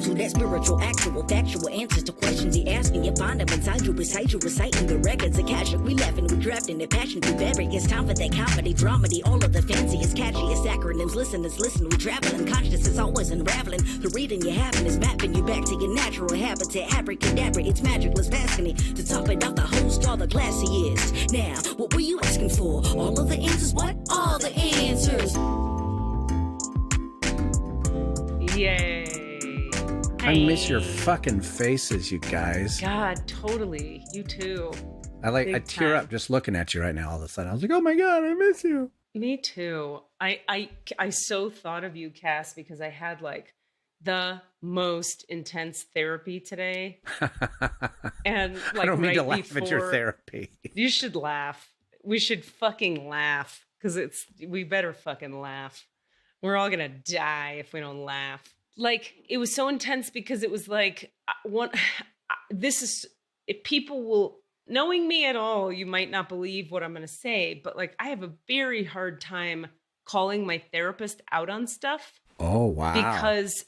welcome to that spiritual, actual, factual answers to questions he asking. You find them inside you, recite you, reciting the records of cash. We laughing, we drafting the passion through various. Time for that comedy, dramedy, all of the fanciest, catchiest acronyms. Listeners, listen, we traveling. Conscious is always unraveling. The reading you're having is mapping you back to your natural habitat. Abracadabra, it's magicless, passing it. To top it off, the host, all the classiest. Now, what were you asking for? All of the answers? What? All the answers. Yay. I miss your fucking faces, you guys. God, totally. You too. I tear up just looking at you right now all of a sudden. I was like, oh my God, I miss you. Me too. I so thought of you, Cass, because I had like the most intense therapy today. And like, I don't mean right to laugh before, at your therapy. You should laugh. We should fucking laugh, because we better fucking laugh. We're all gonna die if we don't laugh. Like, it was so intense because it was like, if people will, knowing me at all, you might not believe what I'm gonna say, but like, I have a very hard time calling my therapist out on stuff. Oh, wow. Because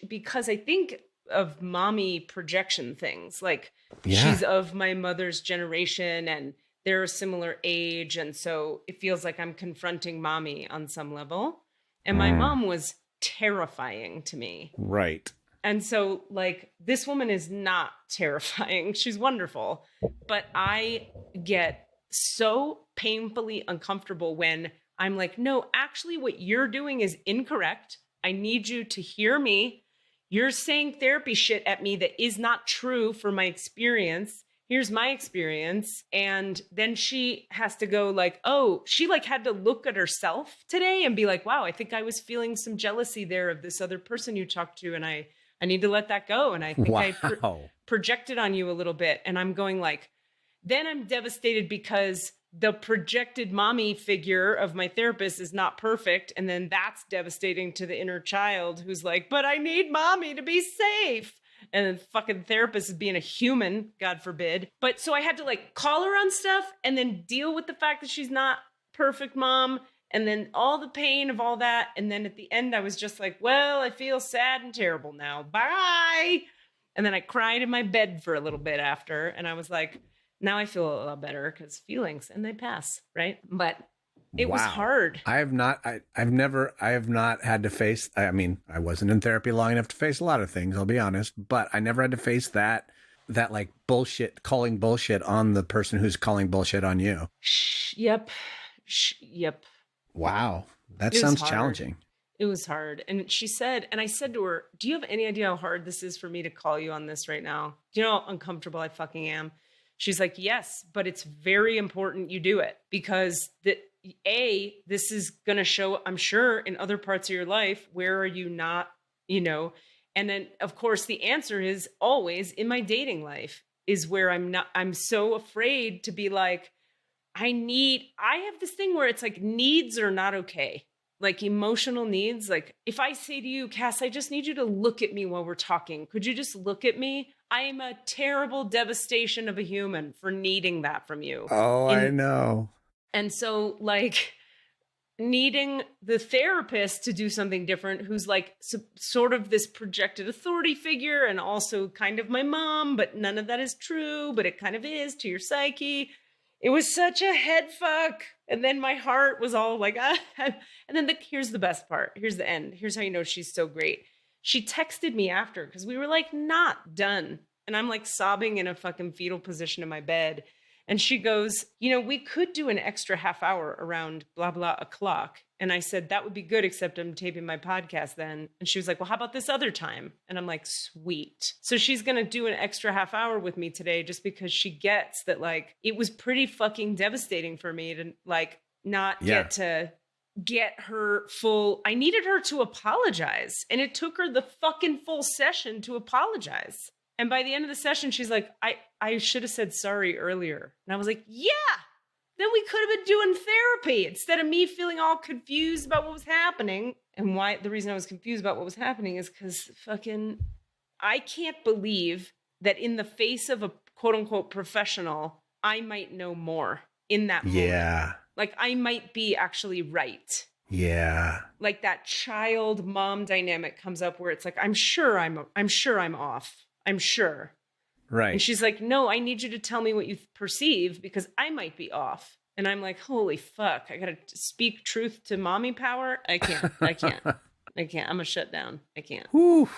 because I think of mommy projection things. Like, she's of my mother's generation and they're a similar age. And so it feels like I'm confronting mommy on some level. And my mom was terrifying to me. Right. And so, like, this woman is not terrifying. She's wonderful. But I get so painfully uncomfortable when I'm like, no, actually what you're doing is incorrect. I need you to hear me. You're saying therapy shit at me that is not true for my experience. Here's my experience. And then she has to go like, oh, she like had to look at herself today and be like, wow, I think I was feeling some jealousy there of this other person you talked to. And I need to let that go. And I think I projected on you a little bit. And I'm going like, then I'm devastated because the projected mommy figure of my therapist is not perfect. And then that's devastating to the inner child who's like, but I need mommy to be safe. And then fucking therapist is being a human, God forbid. But so I had to like call her on stuff and then deal with the fact that she's not perfect mom. And then all the pain of all that. And then at the end, I was just like, well, I feel sad and terrible now. Bye. And then I cried in my bed for a little bit after. And I was like, now I feel a lot better because feelings and they pass. Right. But it was hard. I have not had to face, I mean, I wasn't in therapy long enough to face a lot of things, I'll be honest, but I never had to face that like bullshit, calling bullshit on the person who's calling bullshit on you. Yep. Wow. That sounds challenging. It was hard. And she said, and I said to her, do you have any idea how hard this is for me to call you on this right now? Do you know how uncomfortable I fucking am? She's like, yes, but it's very important you do it because this is going to show, I'm sure, in other parts of your life, where are you not, and then of course the answer is always in my dating life is where I'm so afraid to be like, I have this thing where it's like needs are not okay. Like emotional needs. Like if I say to you, Cass, I just need you to look at me while we're talking. Could you just look at me? I am a terrible devastation of a human for needing that from you. Oh, I know. And so like needing the therapist to do something different, who's like sort of this projected authority figure and also kind of my mom, but none of that is true, but it kind of is to your psyche. It was such a head fuck. And then my heart was all like, ah. And then here's the best part. Here's the end. Here's how you know she's so great. She texted me after because we were like not done. And I'm like sobbing in a fucking fetal position in my bed. And she goes, we could do an extra half hour around blah, blah o'clock. And I said, that would be good, except I'm taping my podcast then. And she was like, well, how about this other time? And I'm like, sweet. So she's going to do an extra half hour with me today just because she gets that, like, it was pretty fucking devastating for me to like not get to get her full. I needed her to apologize. And it took her the fucking full session to apologize. And by the end of the session, she's like, I should have said sorry earlier. And I was like, yeah, then we could have been doing therapy instead of me feeling all confused about what was happening. And the reason I was confused about what was happening is because I can't believe that in the face of a quote unquote professional, I might know more in that moment. Yeah. Like I might be actually right. Yeah. Like that child mom dynamic comes up where it's like, I'm sure I'm off. I'm sure. Right. And she's like, no, I need you to tell me what you perceive because I might be off. And I'm like, holy fuck, I gotta speak truth to mommy power. I can't. I'm gonna shut down. I can't. Whew.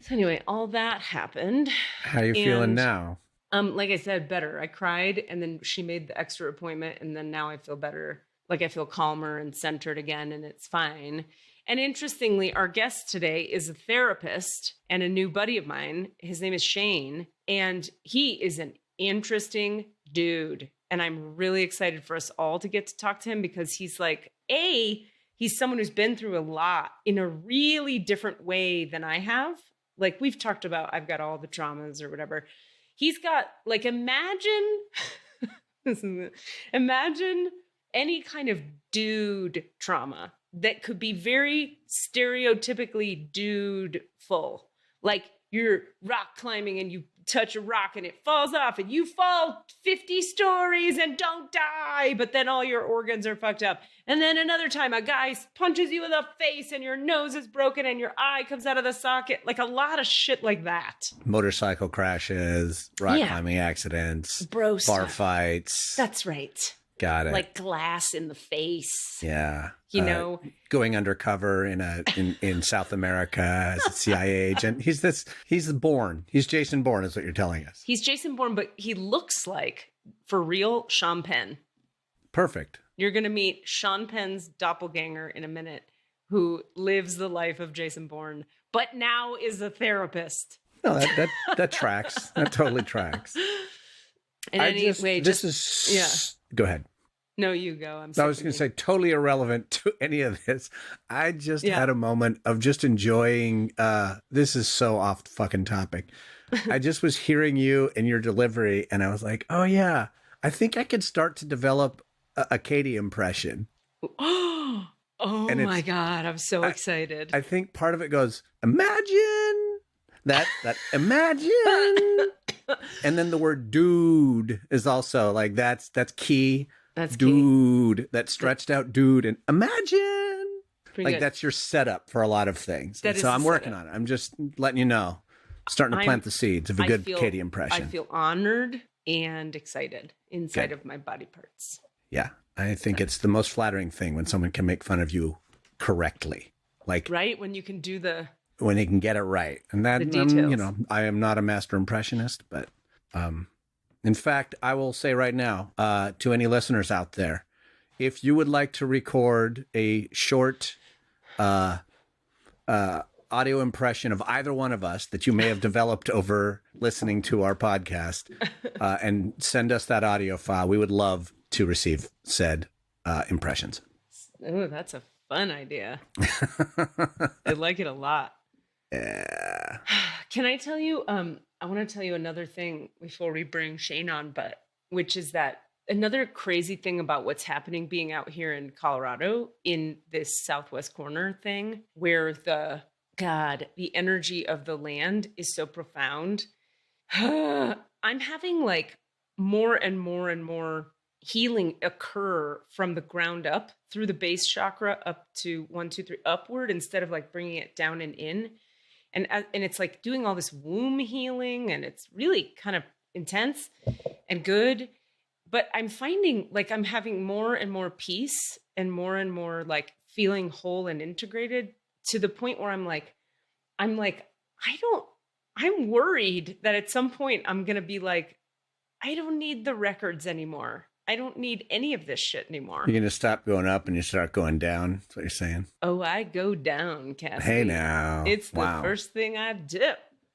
So anyway, all that happened. How are you feeling now? Like I said, better. I cried and then she made the extra appointment and then now I feel better. Like I feel calmer and centered again and it's fine. And interestingly, our guest today is a therapist and a new buddy of mine. His name is Shane and he is an interesting dude. And I'm really excited for us all to get to talk to him because he's like, he's someone who's been through a lot in a really different way than I have. Like we've talked about, I've got all the traumas or whatever. He's got like, imagine any kind of dude trauma that could be very stereotypically dude-ful. Like you're rock climbing and you touch a rock and it falls off and you fall 50 stories and don't die, but then all your organs are fucked up. And then another time a guy punches you in the face and your nose is broken and your eye comes out of the socket. Like a lot of shit like that. Motorcycle crashes, rock climbing accidents, bro bar stuff. fights. That's right. Got it. Like glass in the face. Yeah. You know, going undercover in South America as a CIA agent. He's Bourne. He's Jason Bourne is what you're telling us. He's Jason Bourne, but he looks like, for real, Sean Penn. Perfect. You're going to meet Sean Penn's doppelganger in a minute who lives the life of Jason Bourne, but now is a therapist. No, that tracks. That totally tracks. And anyway, Go ahead. No, you go. I was going to say totally irrelevant to any of this. I just had a moment of just enjoying. This is so off fucking topic. I just was hearing you and your delivery, and I was like, "Oh yeah, I think I could start to develop a Katie impression." Oh my god, I'm so excited. I think part of it goes, "Imagine that imagine," and then the word "dude" is also like that's key. That's dude, key. That stretched out dude, and imagine like good. That's your setup for a lot of things. So I'm working on it. I'm just letting you know, starting to plant the seeds of a good Katie impression. I feel honored and excited inside of my body parts. Yeah, I think it's the most flattering thing when someone can make fun of you correctly, like right when you can do when he can get it right, and that I am not a master impressionist, but in fact, I will say right now to any listeners out there, if you would like to record a short audio impression of either one of us that you may have developed over listening to our podcast and send us that audio file, we would love to receive said impressions. Oh, that's a fun idea. I like it a lot. Yeah. Can I tell you, I want to tell you another thing before we bring Shane on, which is that another crazy thing about what's happening being out here in Colorado in this Southwest corner thing, where the energy of the land is so profound. I'm having like more and more and more healing occur from the ground up through the base chakra up to 1, 2, 3 upward instead of like bringing it down and in. And it's like doing all this womb healing and it's really kind of intense and good. But I'm finding like I'm having more and more peace and more like feeling whole and integrated to the point where I'm worried that at some point I'm going to be like, I don't need the records anymore. I don't need any of this shit anymore. You're going to stop going up and you start going down. That's what you're saying. Oh, I go down, Cassidy. Hey now. It's the first thing I do.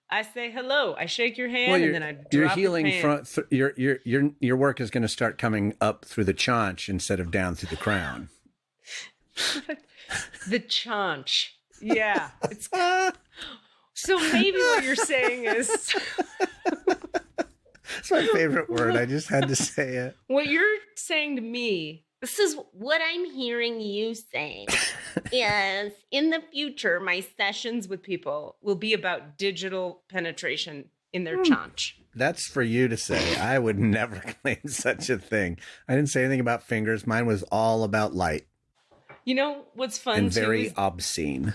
I say hello. I shake your hand and then I drop you're healing hand. from your work is going to start coming up through the chonch instead of down through the crown. The chonch. Yeah. So maybe what you're saying is It's my favorite word. I just had to say it. What you're saying to me, this is what I'm hearing you say, is in the future, my sessions with people will be about digital penetration in their chonch. That's for you to say. I would never claim such a thing. I didn't say anything about fingers. Mine was all about light. You know what's fun and too very is obscene.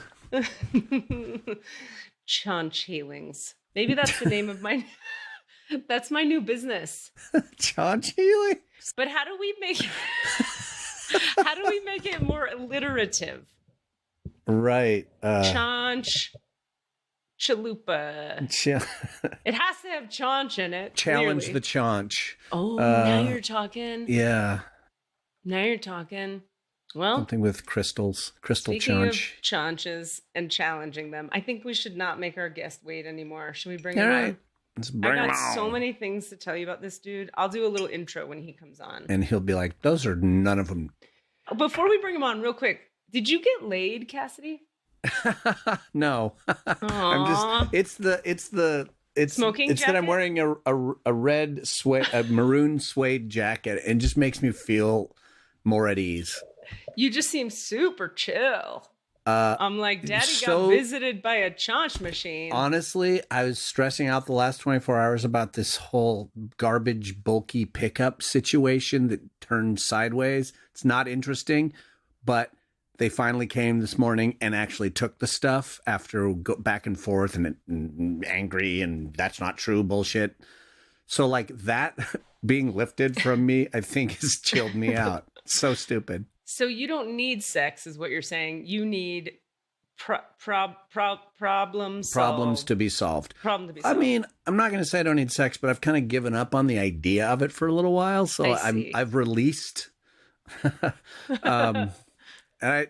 chonch healings. Maybe that's the name of my that's my new business. Chonch healing? But how do we make it more alliterative? Right. Chonch chalupa. It has to have chonch in it. Challenge clearly. the chonch. Oh, now you're talking. Yeah. Now you're talking. Well, Something with crystals. Crystal speaking chonch. of chonches and challenging them, I think we should not make our guest wait anymore. Should we bring All him right. on? Let's I bring him got on. so many things to tell you about this dude. I'll do a little intro when he comes on. And he'll be like, those are none of them. Before we bring him on, real quick, did you get laid, Cassidy? No. I'm just, it's Smoking it's that I'm jacket? wearing a red suede, a maroon suede jacket, and just makes me feel more at ease. You just seem super chill. I'm like, Daddy so- got visited by a chonch machine. Honestly, I was stressing out the last 24 hours about this whole garbage, bulky pickup situation that turned sideways. It's not interesting, but they finally came this morning and actually took the stuff after back and forth and angry and that's not true bullshit. So like that being lifted from me, I think has chilled me out. So stupid. So you don't need sex, is what you're saying. You need problems Problems to be solved. Problem to be I solved. mean, I'm not going to say I don't need sex, but I've kind of given up on the idea of it for a little while. So I see. I've released.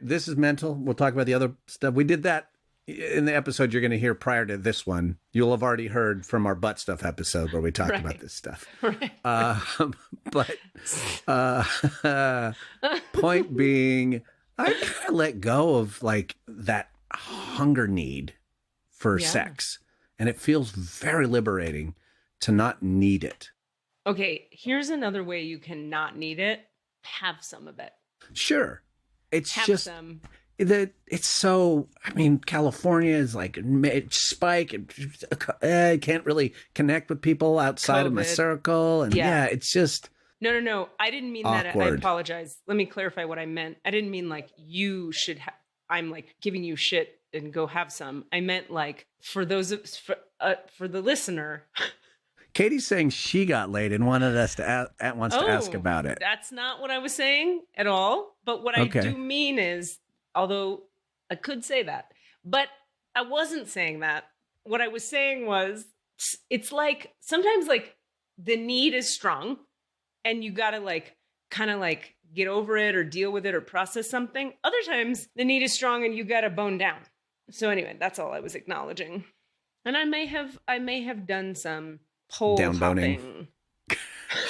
This is mental. We'll talk about the other stuff. We did that in the episode you're going to hear prior to this one. You'll have already heard from our butt stuff episode where we talked about this stuff. Right. Point being, I kind of let go of like that hunger need for Yeah. sex. And it feels very liberating to not need it. Okay, here's another way you can not need it. Have some of it. Sure. It's Have just some. that it's so, I mean, California is like spike. I can't really connect with people outside of my COVID. circle. And Yeah. it's just, No. I didn't mean that. I Awkward. apologize. Let me clarify what I meant. I didn't mean like you should I'm like giving you shit and go have some. I meant like for those for the listener. Katie's saying she got laid and wanted us to wants to ask Oh, about it. That's not what I was saying at all. But what I Okay. do mean is, although I could say that, but I wasn't saying that. What I was saying was, it's like sometimes like the need is strong and you got to like kind of like get over it or deal with it or process something. Other times the need is strong and you got to bone down. So anyway, that's all I was acknowledging. And I may have done some pole Down boning. hopping.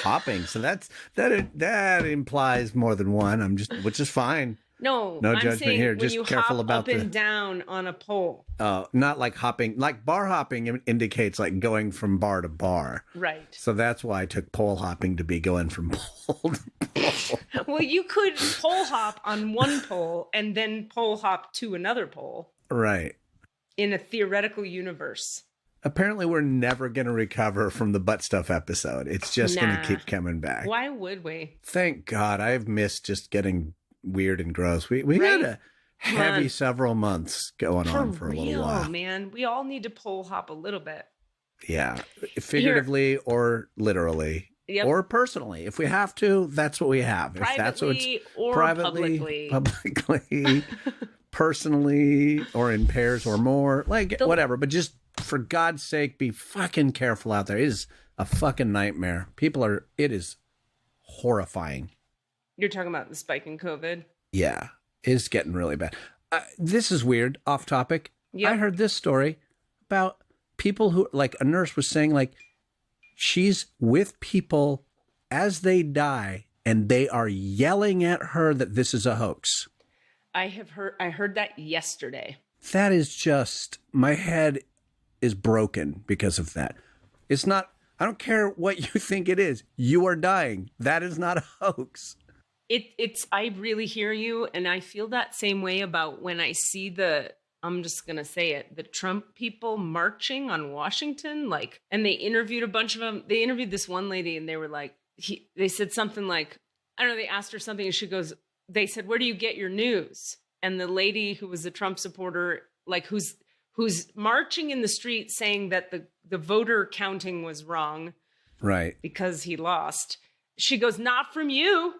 Hopping. So that implies more than one. Which is fine. No, No I'm judgment saying here, when just you careful hop about up and down on a pole. Not like hopping, like bar hopping indicates like going from bar to bar. Right. So that's why I took pole hopping to be going from pole to pole. Well, you could pole hop on one pole and then pole hop to another pole Right. in a theoretical universe. Apparently, we're never going to recover from the butt stuff episode. It's just going Nah. to keep coming back. Why would we? Thank God. I've missed just getting weird and gross. We Right? had a Come heavy on. several months going on for a little while. Man. We all need to pole hop a little bit. Yeah. Figuratively or literally. Yep. Or personally. If we have to, that's what we have. If that's what Privately or privately, publicly. personally, or in pairs or more, like whatever. But just for God's sake, be fucking careful out there. It is a fucking nightmare. It is horrifying. You're talking about the spike in COVID. Yeah, it's getting really bad. This is weird, off topic. Yep. I heard this story about people who, like a nurse was saying, like, she's with people as they die and they are yelling at her that this is a hoax. I heard that yesterday. That is just, my head is broken because of that. It's not, I don't care what you think it is. You are dying. That is not a hoax. I really hear you. And I feel that same way about when I see I'm just going to say it, the Trump people marching on Washington, like, and they interviewed a bunch of them. They interviewed this one lady and they were like, they said something like, I don't know, they asked her something and she goes, they said, where do you get your news? And the lady who was a Trump supporter, like who's marching in the street saying that the voter counting was wrong. Right. Because he lost. She goes, not from you.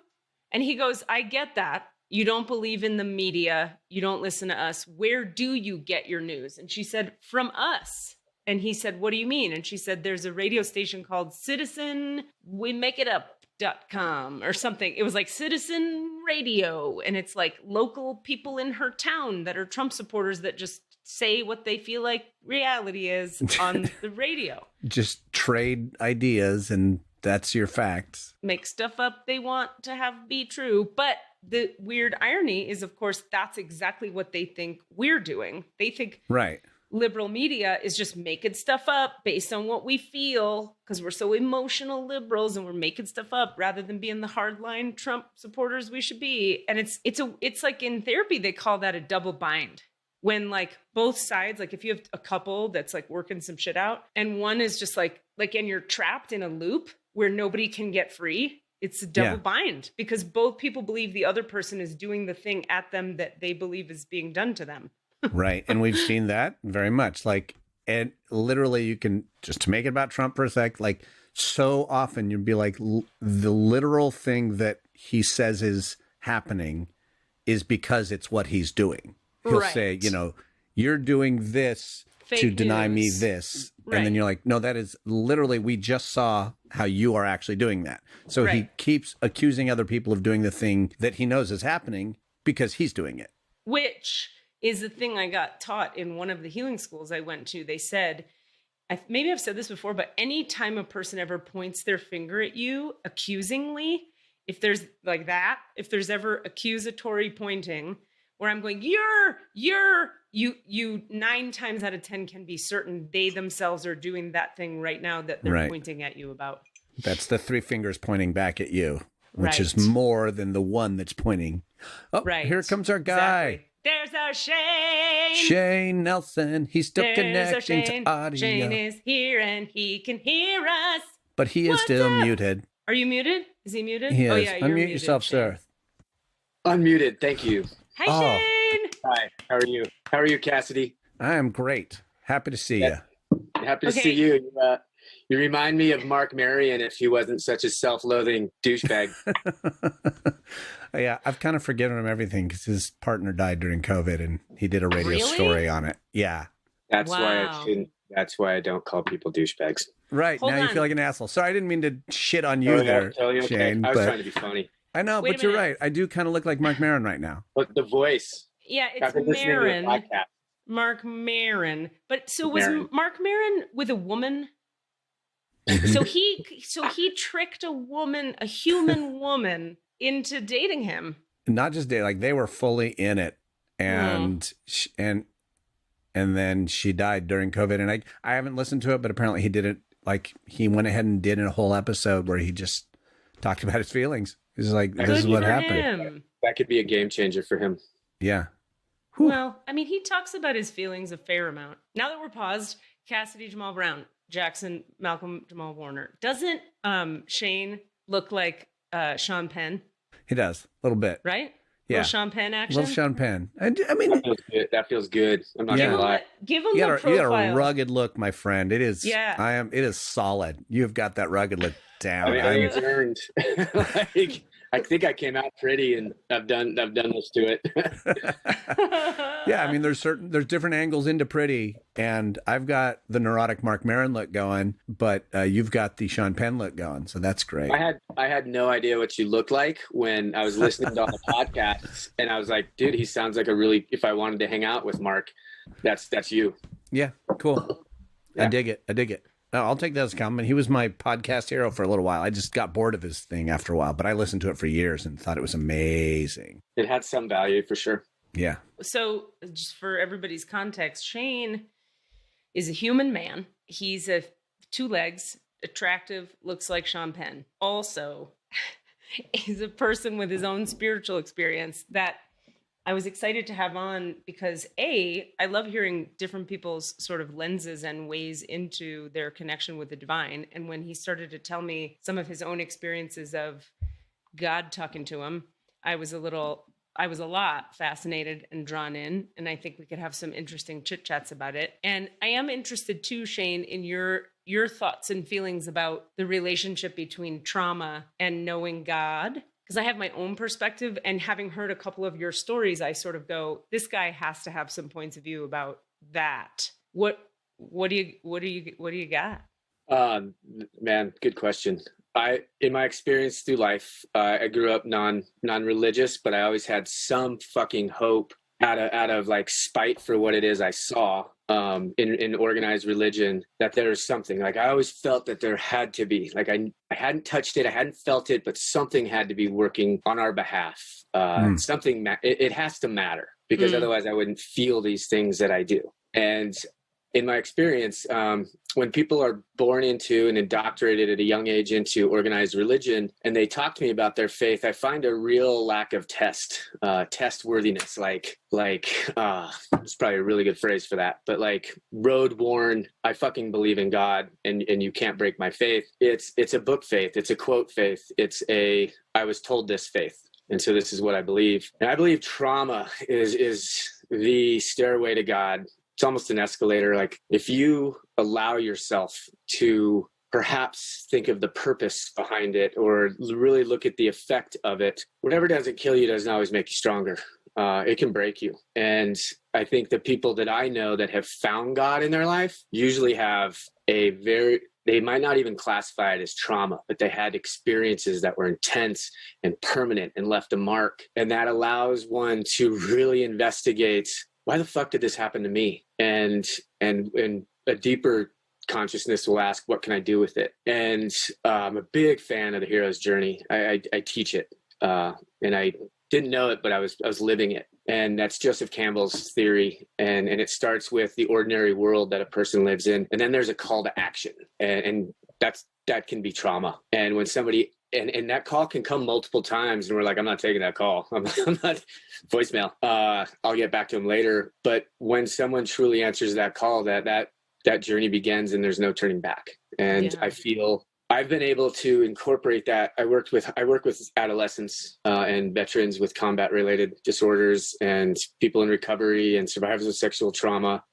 And he goes, I get that. You don't believe in the media. You don't listen to us. Where do you get your news? And she said, from us. And he said, what do you mean? And she said, there's a radio station called Citizen, we make it up.com or something. It was like Citizen Radio. And it's like local people in her town that are Trump supporters that just say what they feel like reality is on the radio. Just trade ideas and that's your facts. Make stuff up they want to have be true. But the weird irony is, of course, that's exactly what they think we're doing. They think right. Liberal media is just making stuff up based on what we feel because we're so emotional liberals and we're making stuff up rather than being the hardline Trump supporters we should be. And it's like in therapy, they call that a double bind. When like both sides, like if you have a couple that's like working some shit out and one is just like, and you're trapped in a loop where nobody can get free. It's a double bind because both people believe the other person is doing the thing at them that they believe is being done to them. Right. And we've seen that very much. Like, and literally you can, just to make it about Trump for a sec, like so often you'd be like, the literal thing that he says is happening is because it's what he's doing. He'll say, you know, you're doing this Fake to deny me news. this. Right. And then you're like, no, that is literally, we just saw how you are actually doing that. So he keeps accusing other people of doing the thing that he knows is happening because he's doing it. Which is the thing I got taught in one of the healing schools I went to. They said, maybe I've said this before, but anytime a person ever points their finger at you accusingly, if there's like that, if there's ever accusatory pointing, where I'm going, you 9 times out of 10 can be certain they themselves are doing that thing right now that they're pointing at you about. That's the 3 fingers pointing back at you, which is more than the one that's pointing. Oh, here comes our guy. Exactly. There's our Shane. Shane Nelson. He's still connecting to audio. Shane is here and he can hear us. But he is still muted. Are you muted? Is he muted? He is. Oh, yeah, you're Unmute muted, yourself, Shane. sir. Unmuted. Thank you. Hi, Shane. Hi. How are you? How are you, Cassidy? I am great. Happy to see you. Happy to see you. You remind me of Mark Marion if he wasn't such a self-loathing douchebag. Yeah, I've kind of forgiven him everything because his partner died during COVID and he did a radio story on it. Yeah. That's why I don't call people douchebags. Right. Hold now on. you feel like an asshole. Sorry, I didn't mean to shit on you there, totally okay. Shane. I was trying to be funny. I know, but you're right. I do kind of look like Mark Maron right now. But the voice. Yeah, it's I've been listening to the Marin. podcast. Mark Maron. But so was Maron. Mark Maron with a woman? so he tricked a human woman into dating him. Not just dating, like they were fully in it. And and then she died during COVID. And I haven't listened to it, but apparently he did it. Like he went ahead and did a whole episode where he just talked about his feelings. He's like, this is what happened. That could be a game changer for him. Yeah. Whew. Well, I mean, he talks about his feelings a fair amount. Now that we're paused, Cassidy, Jamal Brown, Jackson, Malcolm, Jamal Warner. Doesn't Shane look like Sean Penn? He does, a little bit. Right? Yeah. Little Sean Penn action? Little Sean Penn. I mean... That feels good. I'm not going to lie. Give him the profile. You got a rugged look, my friend. It is... Yeah. It is solid. You've got that rugged look down. I mean, it's earned. I think I came out pretty, and I've done this to it. Yeah, I mean, there's different angles into pretty, and I've got the neurotic Mark Maron look going, but you've got the Sean Penn look going, so that's great. I had no idea what you looked like when I was listening to all the podcasts, and I was like, dude, he sounds like if I wanted to hang out with Mark, that's you. Yeah, cool. Yeah. I dig it. No, I'll take that as a compliment. He was my podcast hero for a little while. I just got bored of his thing after a while, but I listened to it for years and thought it was amazing. It had some value for sure. Yeah. So just for everybody's context, Shane is a human man. He's 2 legs, attractive, looks like Sean Penn. Also, he's a person with his own spiritual experience that I was excited to have on because I love hearing different people's sort of lenses and ways into their connection with the divine. And when he started to tell me some of his own experiences of God talking to him, I was a lot fascinated and drawn in, and I think we could have some interesting chit chats about it. And I am interested too, Shane, in your thoughts and feelings about the relationship between trauma and knowing God. Because I have my own perspective, and having heard a couple of your stories, I sort of go, this guy has to have some points of view about that. What do you got? Man, good question. In my experience through life, I grew up non-religious, but I always had some fucking hope out of like spite for what it is I saw in organized religion, that there is something. Like I always felt that there had to be, like I hadn't touched it, I hadn't felt it, but something had to be working on our behalf. Something, it has to matter, because otherwise I wouldn't feel these things that I do. And in my experience, when people are born into and indoctrinated at a young age into organized religion, and they talk to me about their faith, I find a real lack of test worthiness. Like it's probably a really good phrase for that, but like road worn, I fucking believe in God, and you can't break my faith. It's a book faith. It's a quote faith. It's a I was told this faith. And so this is what I believe. And I believe trauma is the stairway to God. It's almost an escalator. Like if you allow yourself to perhaps think of the purpose behind it, or really look at the effect of it, whatever doesn't kill you doesn't always make you stronger. It can break you. And I think the people that I know that have found God in their life usually have they might not even classify it as trauma, but they had experiences that were intense and permanent and left a mark. And that allows one to really investigate, why the fuck did this happen to me? And a deeper consciousness will ask, what can I do with it? And I'm a big fan of the hero's journey. I teach it, and I didn't know it, but I was living it. And that's Joseph Campbell's theory. And it starts with the ordinary world that a person lives in. And then there's a call to action. And that can be trauma. And when somebody, and that call can come multiple times, and we're like, I'm not taking that call. I'm not voicemail. I'll get back to him later. But when someone truly answers that call, that journey begins, and there's no turning back. And I feel I've been able to incorporate that. I work with adolescents and veterans with combat related disorders, and people in recovery, and survivors of sexual trauma.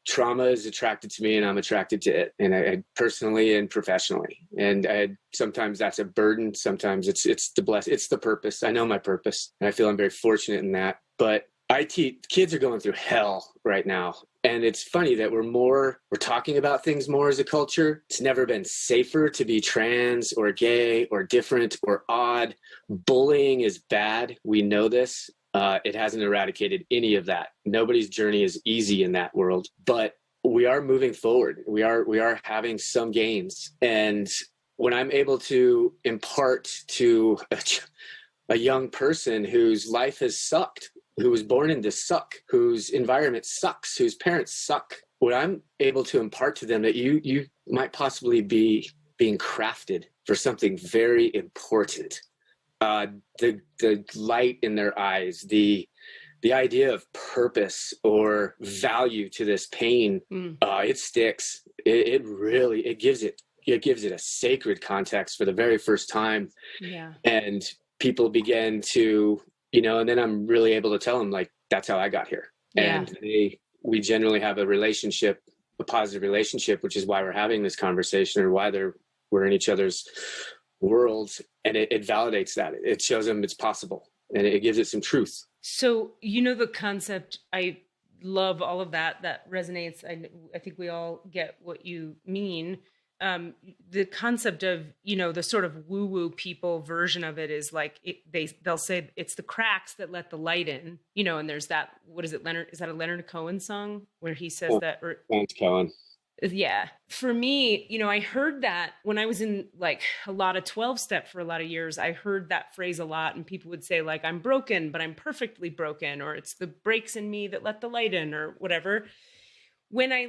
Trauma is attracted to me, and I'm attracted to it, and I personally and professionally. And sometimes that's a burden. Sometimes it's the purpose. I know my purpose, and I feel I'm very fortunate in that. But kids are going through hell right now. And it's funny that we're talking about things more as a culture. It's never been safer to be trans or gay or different or odd. Bullying is bad. We know this. It hasn't eradicated any of that. Nobody's journey is easy in that world, but we are moving forward. We are having some gains. And when I'm able to impart to a young person whose life has sucked, who was born into suck, whose environment sucks, whose parents suck, what I'm able to impart to them, that you might possibly be being crafted for something very important. The light in their eyes, the idea of purpose or value to this pain, it sticks. It gives it a sacred context for the very first time. Yeah. And people begin to, and then I'm really able to tell them, like, that's how I got here. Yeah. And we generally have a positive relationship, which is why we're having this conversation, or why we're in each other's worlds. And it validates that. It shows them it's possible, and it gives it some truth. So, the concept, I love all of that resonates. I think we all get what you mean. The concept of, the sort of woo-woo people version of it is like, they'll say it's the cracks that let the light in, and there's that, what is it, Leonard, is that a Leonard Cohen song where he says that? Or Leonard Cohen. Yeah. For me, I heard that when I was in like a lot of 12-step for a lot of years. I heard that phrase a lot, and people would say like, I'm broken, but I'm perfectly broken, or it's the breaks in me that let the light in, or whatever. When I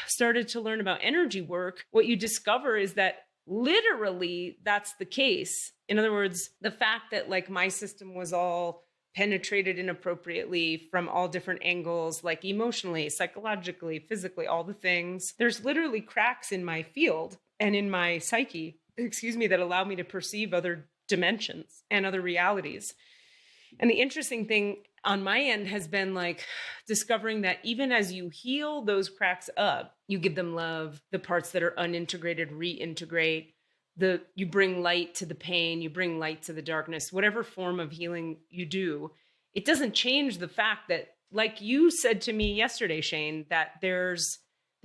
started to learn about energy work, what you discover is that literally that's the case. In other words, the fact that like my system was all penetrated inappropriately from all different angles, like emotionally, psychologically, physically, all the things. There's literally cracks in my field and in my psyche, that allow me to perceive other dimensions and other realities. And the interesting thing on my end has been like discovering that even as you heal those cracks up, you give them love, the parts that are unintegrated reintegrate, you bring light to the pain, you bring light to the darkness, whatever form of healing you do, it doesn't change the fact that, like you said to me yesterday, Shane, that there's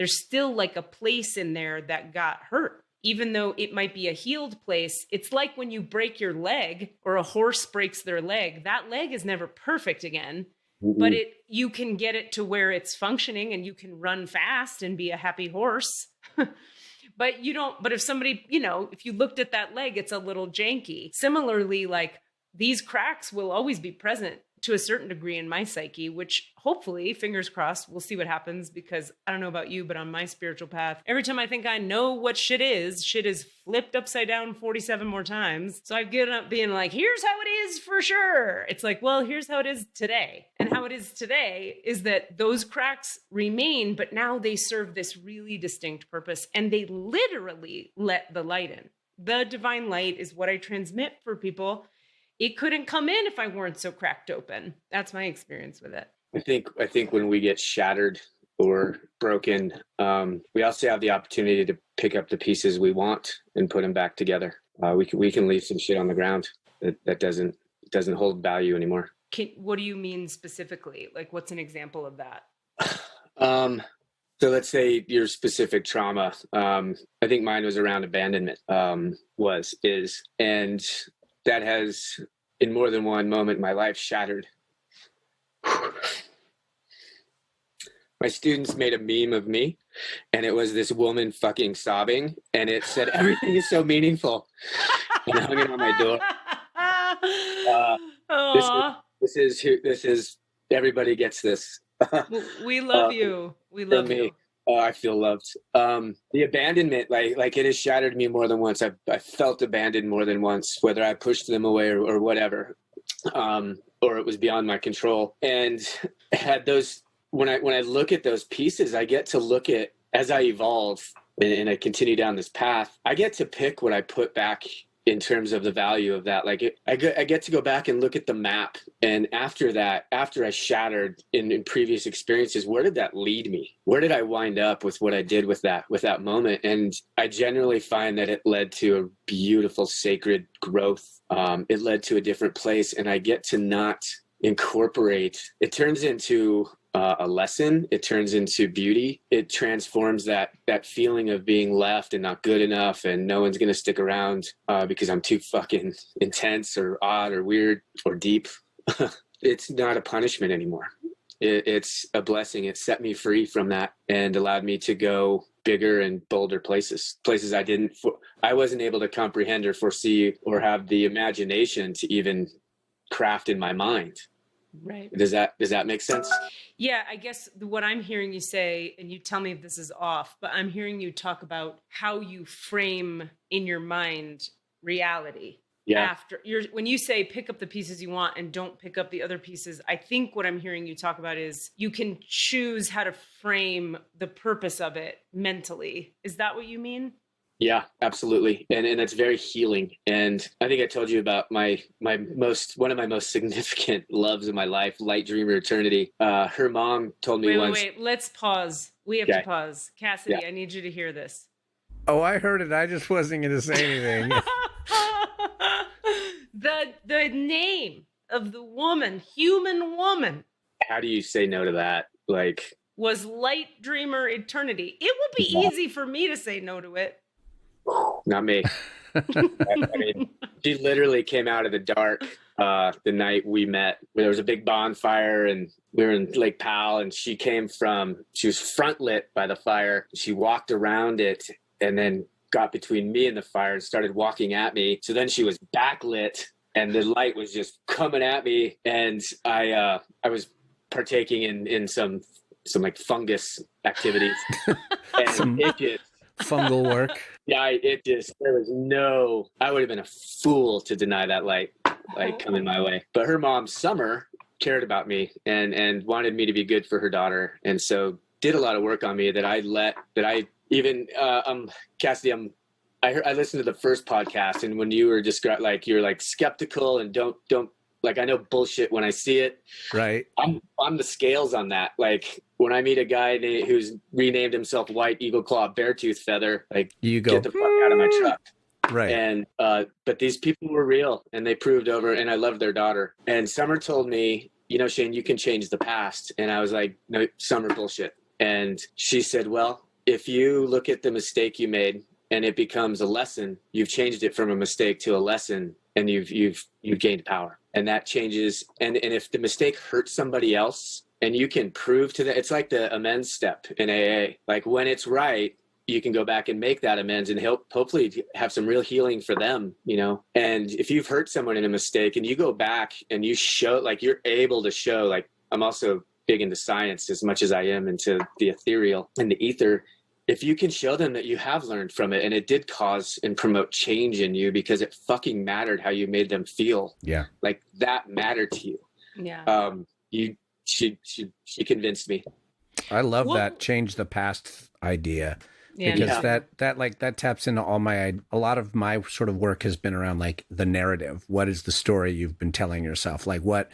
still like a place in there that got hurt. Even though it might be a healed place, it's like when you break your leg or a horse breaks their leg, that leg is never perfect again, but you can get it to where it's functioning and you can run fast and be a happy horse. But if somebody, if you looked at that leg, it's a little janky. Similarly, like these cracks will always be present to a certain degree in my psyche, which hopefully, fingers crossed, we'll see what happens, because I don't know about you, but on my spiritual path, every time I think I know what shit is flipped upside down 47 more times. So I've given up being like, here's how it is for sure. It's like, well, here's how it is today. And how it is today is that those cracks remain, but now they serve this really distinct purpose, and they literally let the light in. The divine light is what I transmit for people. It couldn't come in if I weren't so cracked open. That's my experience with it. I think when we get shattered or broken, we also have the opportunity to pick up the pieces we want and put them back together. We can leave some shit on the ground that doesn't hold value anymore. What do you mean specifically? Like, what's an example of that? So let's say your specific trauma. I think mine was around abandonment. And that has, in more than one moment, my life shattered. My students made a meme of me, and it was this woman fucking sobbing, and it said, "Everything is so meaningful," and I hung it on my door. This is everybody gets this. We love you. We love you. I feel loved. The abandonment, like it has shattered me more than once. I felt abandoned more than once, whether I pushed them away or whatever, or it was beyond my control. And had those, when I look at those pieces, I get to look at, as I evolve and I continue down this path, I get to pick what I put back in terms of the value of that. Like I get to go back and look at the map. And after that, after I shattered in previous experiences, where did that lead me? Where did I wind up with what I did with that moment? And I generally find that it led to a beautiful, sacred growth. It led to a different place, and I get to not incorporate. It turns into a lesson. It turns into beauty. It transforms that feeling of being left and not good enough and no one's going to stick around because I'm too fucking intense or odd or weird or deep. It's not a punishment anymore. It's a blessing. It set me free from that and allowed me to go bigger and bolder places I wasn't able to comprehend or foresee or have the imagination to even craft in my mind. Right. Does that make sense? Yeah, I guess what I'm hearing you say, and you tell me if this is off, but I'm hearing you talk about how you frame in your mind reality. Yeah. When you say pick up the pieces you want and don't pick up the other pieces, I think what I'm hearing you talk about is you can choose how to frame the purpose of it mentally. Is that what you mean? Yeah, absolutely. And it's very healing. And I think I told you about one of my most significant loves in my life, Light Dreamer Eternity. Her mom told me once. Wait, let's pause. We have to pause. Cassidy, I need you to hear this. Oh, I heard it. I just wasn't going to say anything. The name of the woman, human woman. How do you say no to that? Like, was Light Dreamer Eternity. It would be easy for me to say no to it. Not me. I mean, she literally came out of the dark the night we met. There was a big bonfire and we were in Lake Powell, and she was front lit by the fire. She walked around it and then got between me and the fire and started walking at me. So then she was backlit and the light was just coming at me. And I was partaking in some like fungus activities. And it just, fungal work. Yeah, I would have been a fool to deny that light coming my way. But her mom, Summer, cared about me and wanted me to be good for her daughter. And so did a lot of work on me Cassidy, I listened to the first podcast, and when you were describing, like, you're like skeptical and don't like, I know bullshit when I see it. Right. I'm the scales on that. Like, when I meet a guy who's renamed himself White Eagle Claw Beartooth Feather, like, You go, get the fuck out of my truck. Right. And but these people were real, and they proved over, and I loved their daughter. And Summer told me, you know, Shane, you can change the past. And I was like, no, Summer, bullshit. And she said, well, if you look at the mistake you made and it becomes a lesson, you've changed it from a mistake to a lesson, and you've gained power. And that changes. And if the mistake hurts somebody else, and you can prove to them, it's like the amends step in AA. Like, when it's right, you can go back and make that amends and hopefully have some real healing for them, you know? And if you've hurt someone in a mistake and you go back and you show, like, you're able to show, like, I'm also big into science as much as I am into the ethereal and the ether. If you can show them that you have learned from it and it did cause and promote change in you because it fucking mattered how you made them feel. Yeah. Like, that mattered to you. Yeah. She convinced me. I love that change the past idea. Yeah. Because that taps into a lot of my sort of work has been around, like, the narrative. What is the story you've been telling yourself? Like, what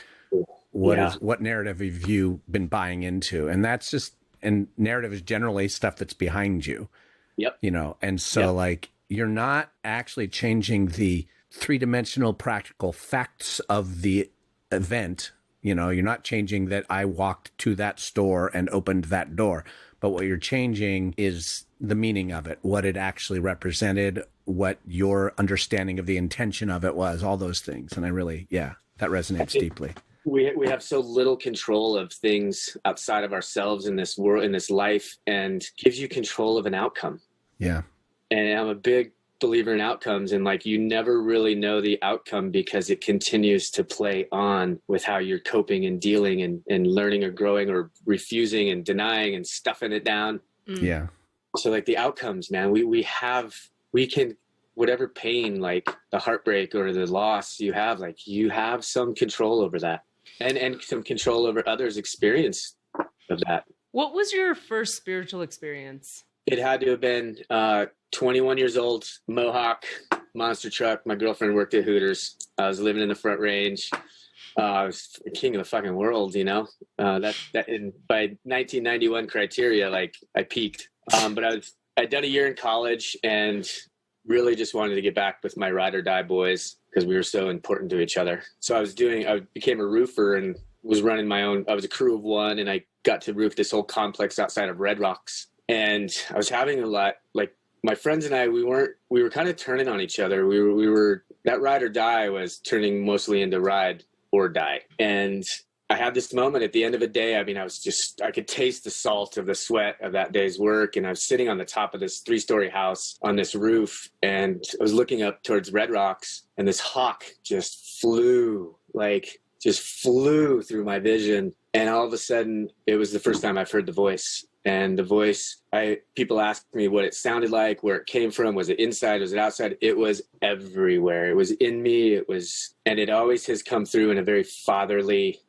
narrative have you been buying into? And that's just, and narrative is generally stuff that's behind you. Yep. You know, and so like, you're not actually changing the three-dimensional practical facts of the event. You know, you're not changing that I walked to that store and opened that door. But what you're changing is the meaning of it, what it actually represented, what your understanding of the intention of it was, all those things. And I really, that resonates deeply. We have so little control of things outside of ourselves in this world, in this life, and gives you control of an outcome. Yeah. And I'm a big believer in outcomes, and like, you never really know the outcome because it continues to play on with how you're coping and dealing and learning or growing or refusing and denying and stuffing it down. Yeah. So like, the outcomes, man, we can, whatever pain, like the heartbreak or the loss you have, like, you have some control over that and some control over others' experience of that. What was your first spiritual experience? It had to have been 21 years old, Mohawk, monster truck. My girlfriend worked at Hooters. I was living in the Front Range. I was the king of the fucking world, you know. By 1991 criteria, like, I peaked. But I'd done a year in college and really just wanted to get back with my ride or die boys because we were so important to each other. So I became a roofer and was running my own. I was a crew of one, and I got to roof this whole complex outside of Red Rocks. And I was having a lot, like, my friends and I, we were kind of turning on each other. We were that ride or die was turning mostly into ride or die. And I had this moment at the end of a day. I mean, I could taste the salt of the sweat of that day's work. And I was sitting on the top of this 3-story house on this roof, and I was looking up towards Red Rocks, and this hawk just flew through my vision. And all of a sudden, it was the first time I've heard the voice. And the voice, people asked me what it sounded like, where it came from. Was it inside? Was it outside? It was everywhere. It was in me. And it always has come through in a very father way.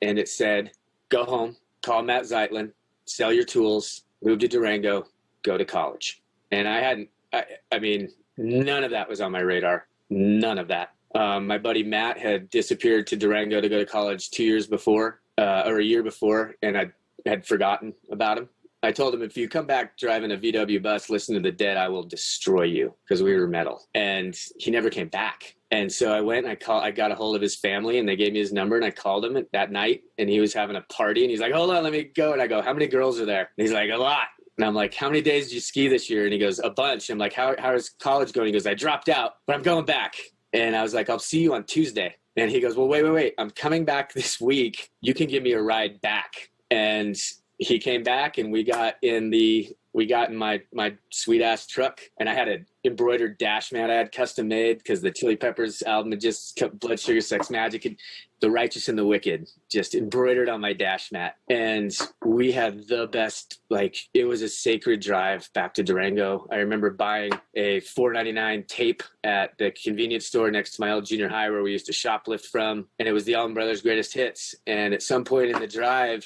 And it said, go home, call Matt Zeitlin, sell your tools, move to Durango, go to college. And I mean, none of that was on my radar. None of that. My buddy Matt had disappeared to Durango to go to college 2 years before, or a year before, and I had forgotten about him. I told him, if you come back driving a VW bus, listen to the Dead, I will destroy you, because we were metal. And he never came back. And so I went and I got a hold of his family, and they gave me his number, and I called him that night, and he was having a party, and he's like, hold on, let me go. And I go, how many girls are there? And he's like, a lot. And I'm like, how many days did you ski this year? And he goes, a bunch. I'm like, how is college going? He goes, I dropped out, but I'm going back. And I was like, I'll see you on Tuesday. And he goes, well, wait. I'm coming back this week. You can give me a ride back. And he came back, and we got in my sweet ass truck, and I had an embroidered dash mat I had custom made because the Chili Peppers album had just kept Blood Sugar Sex Magic and The Righteous and the Wicked just embroidered on my dash mat. And we had the best, like, it was a sacred drive back to Durango. I remember buying a $4.99 tape at the convenience store next to my old junior high where we used to shoplift from, and it was the Allman Brothers' Greatest Hits. And at some point in the drive,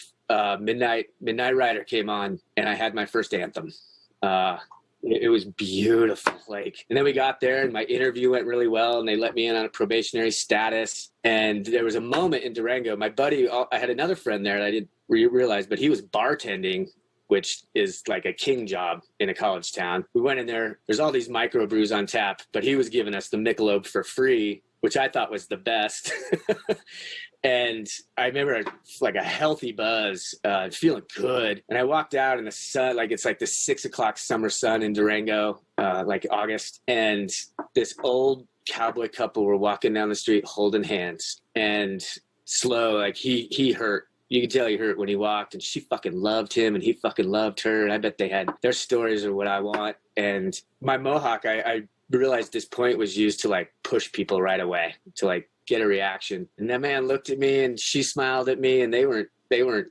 Midnight Rider came on, and I had my first anthem. It was beautiful. Like, and then we got there and my interview went really well and they let me in on a probationary status. And there was a moment in Durango, my buddy, I had another friend there that I didn't realize, but he was bartending, which is like a king job in a college town. We went in there, there's all these microbrews on tap, but he was giving us the Michelob for free, which I thought was the best. And I remember like a healthy buzz, feeling good. And I walked out in the sun, like it's like the 6 o'clock summer sun in Durango, like August. And this old cowboy couple were walking down the street holding hands and slow. Like he hurt. You could tell he hurt when he walked, and she fucking loved him and he fucking loved her. And I bet they had, their stories are what I want. And my mohawk, I realized this point was used to like push people right away, to like get a reaction. And that man looked at me and she smiled at me and they weren't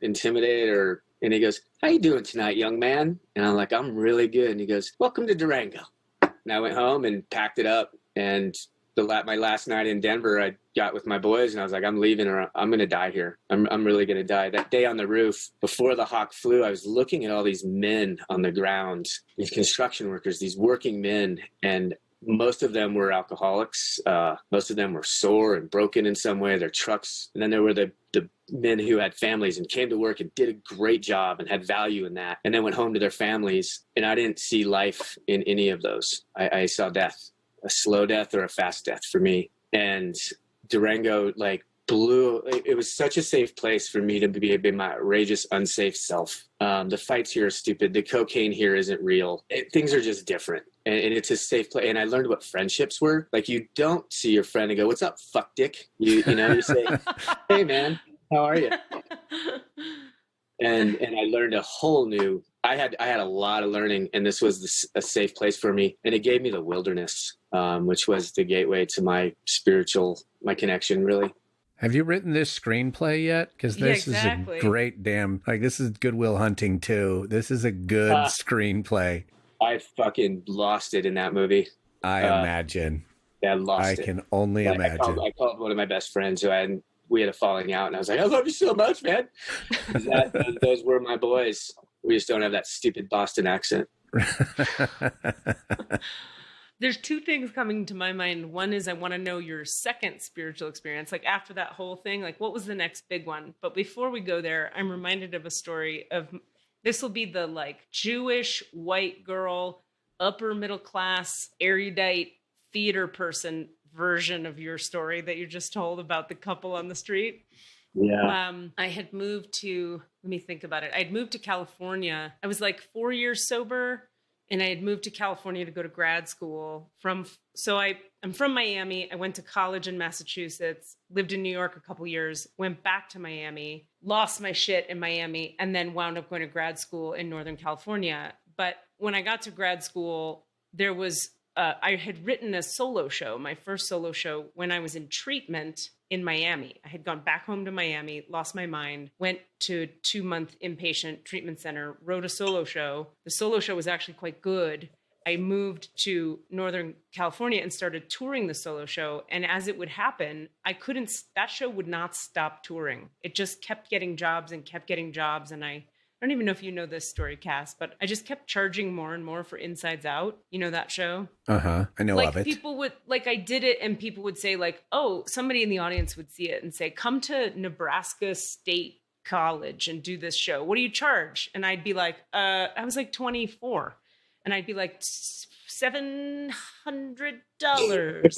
intimidated and he goes, "How you doing tonight, young man?" And I'm like, "I'm really good." And he goes, "Welcome to Durango." And I went home and packed it up. And my last night in Denver, I got with my boys and I was like, "I'm leaving or I'm going to die here. I'm really going to die." That day on the roof, before the hawk flew, I was looking at all these men on the ground, these construction workers, these working men. And most of them were alcoholics. Most of them were sore and broken in some way, their trucks. And then there were the men who had families and came to work and did a great job and had value in that. And then went home to their families. And I didn't see life in any of those. I saw death, a slow death or a fast death for me. And Durango, like, blew. It was such a safe place for me to be my outrageous, unsafe self. The fights here are stupid. The cocaine here isn't real. Things are just different. And it's a safe place. And I learned what friendships were. Like, you don't see your friend and go, "What's up, fuck dick?" You say, "Hey man, how are you?" And I learned a whole new, I had a lot of learning, and this was a safe place for me. And it gave me the wilderness, which was the gateway to my connection, really. Have you written this screenplay yet? Because this is a great this is Good Will Hunting too. This is a good screenplay. I fucking lost it in that movie. I imagine. Yeah, I can only imagine. I called one of my best friends we had a falling out, and I was like, "I love you so much, man." Those were my boys. We just don't have that stupid Boston accent. There's two things coming to my mind. One is I want to know your second spiritual experience. Like, after that whole thing, like, what was the next big one? But before we go there, I'm reminded of a story of, this will be the like Jewish white girl, upper middle class, erudite theater person version of your story that you just told about the couple on the street. Yeah. I had moved to, let me think about it. I'd moved to California. I was like 4 years sober, and I had moved to California to go to grad school. I'm from Miami. I went to college in Massachusetts, lived in New York a couple years, went back to Miami, lost my shit in Miami, and then wound up going to grad school in Northern California. But when I got to grad school, there was, I had written a solo show, my first solo show, when I was in treatment in Miami. I had gone back home to Miami, lost my mind, went to a 2-month inpatient treatment center, wrote a solo show. The solo show was actually quite good. I moved to Northern California and started touring the solo show. And as it would happen, that show would not stop touring. It just kept getting jobs and kept getting jobs. And I don't even know if you know this story, Cass, but I just kept charging more and more for Insides Out. You know that show? I know of it. People would, like, I did it and people would say, like, oh, somebody in the audience would see it and say, "Come to Nebraska State College and do this show. What do you charge?" And I'd be like, I was like 24. And I'd be like, $700.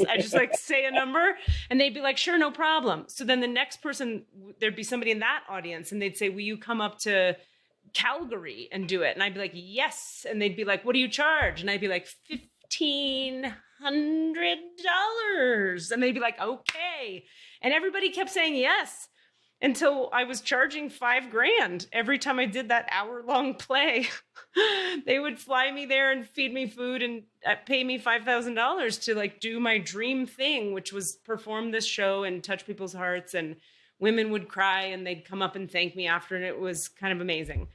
I just like say a number and they'd be like, "Sure, no problem." So then the next person, there'd be somebody in that audience and they'd say, "Will you come up to Calgary and do it?" And I'd be like, "Yes." And they'd be like, "What do you charge?" And I'd be like, $1,500. And they'd be like, "Okay." And everybody kept saying yes until I was charging $5,000 every time I did that hour-long play. They would fly me there and feed me food and pay me $5,000 to like do my dream thing, which was perform this show and touch people's hearts, and women would cry and they'd come up and thank me after, and it was kind of amazing.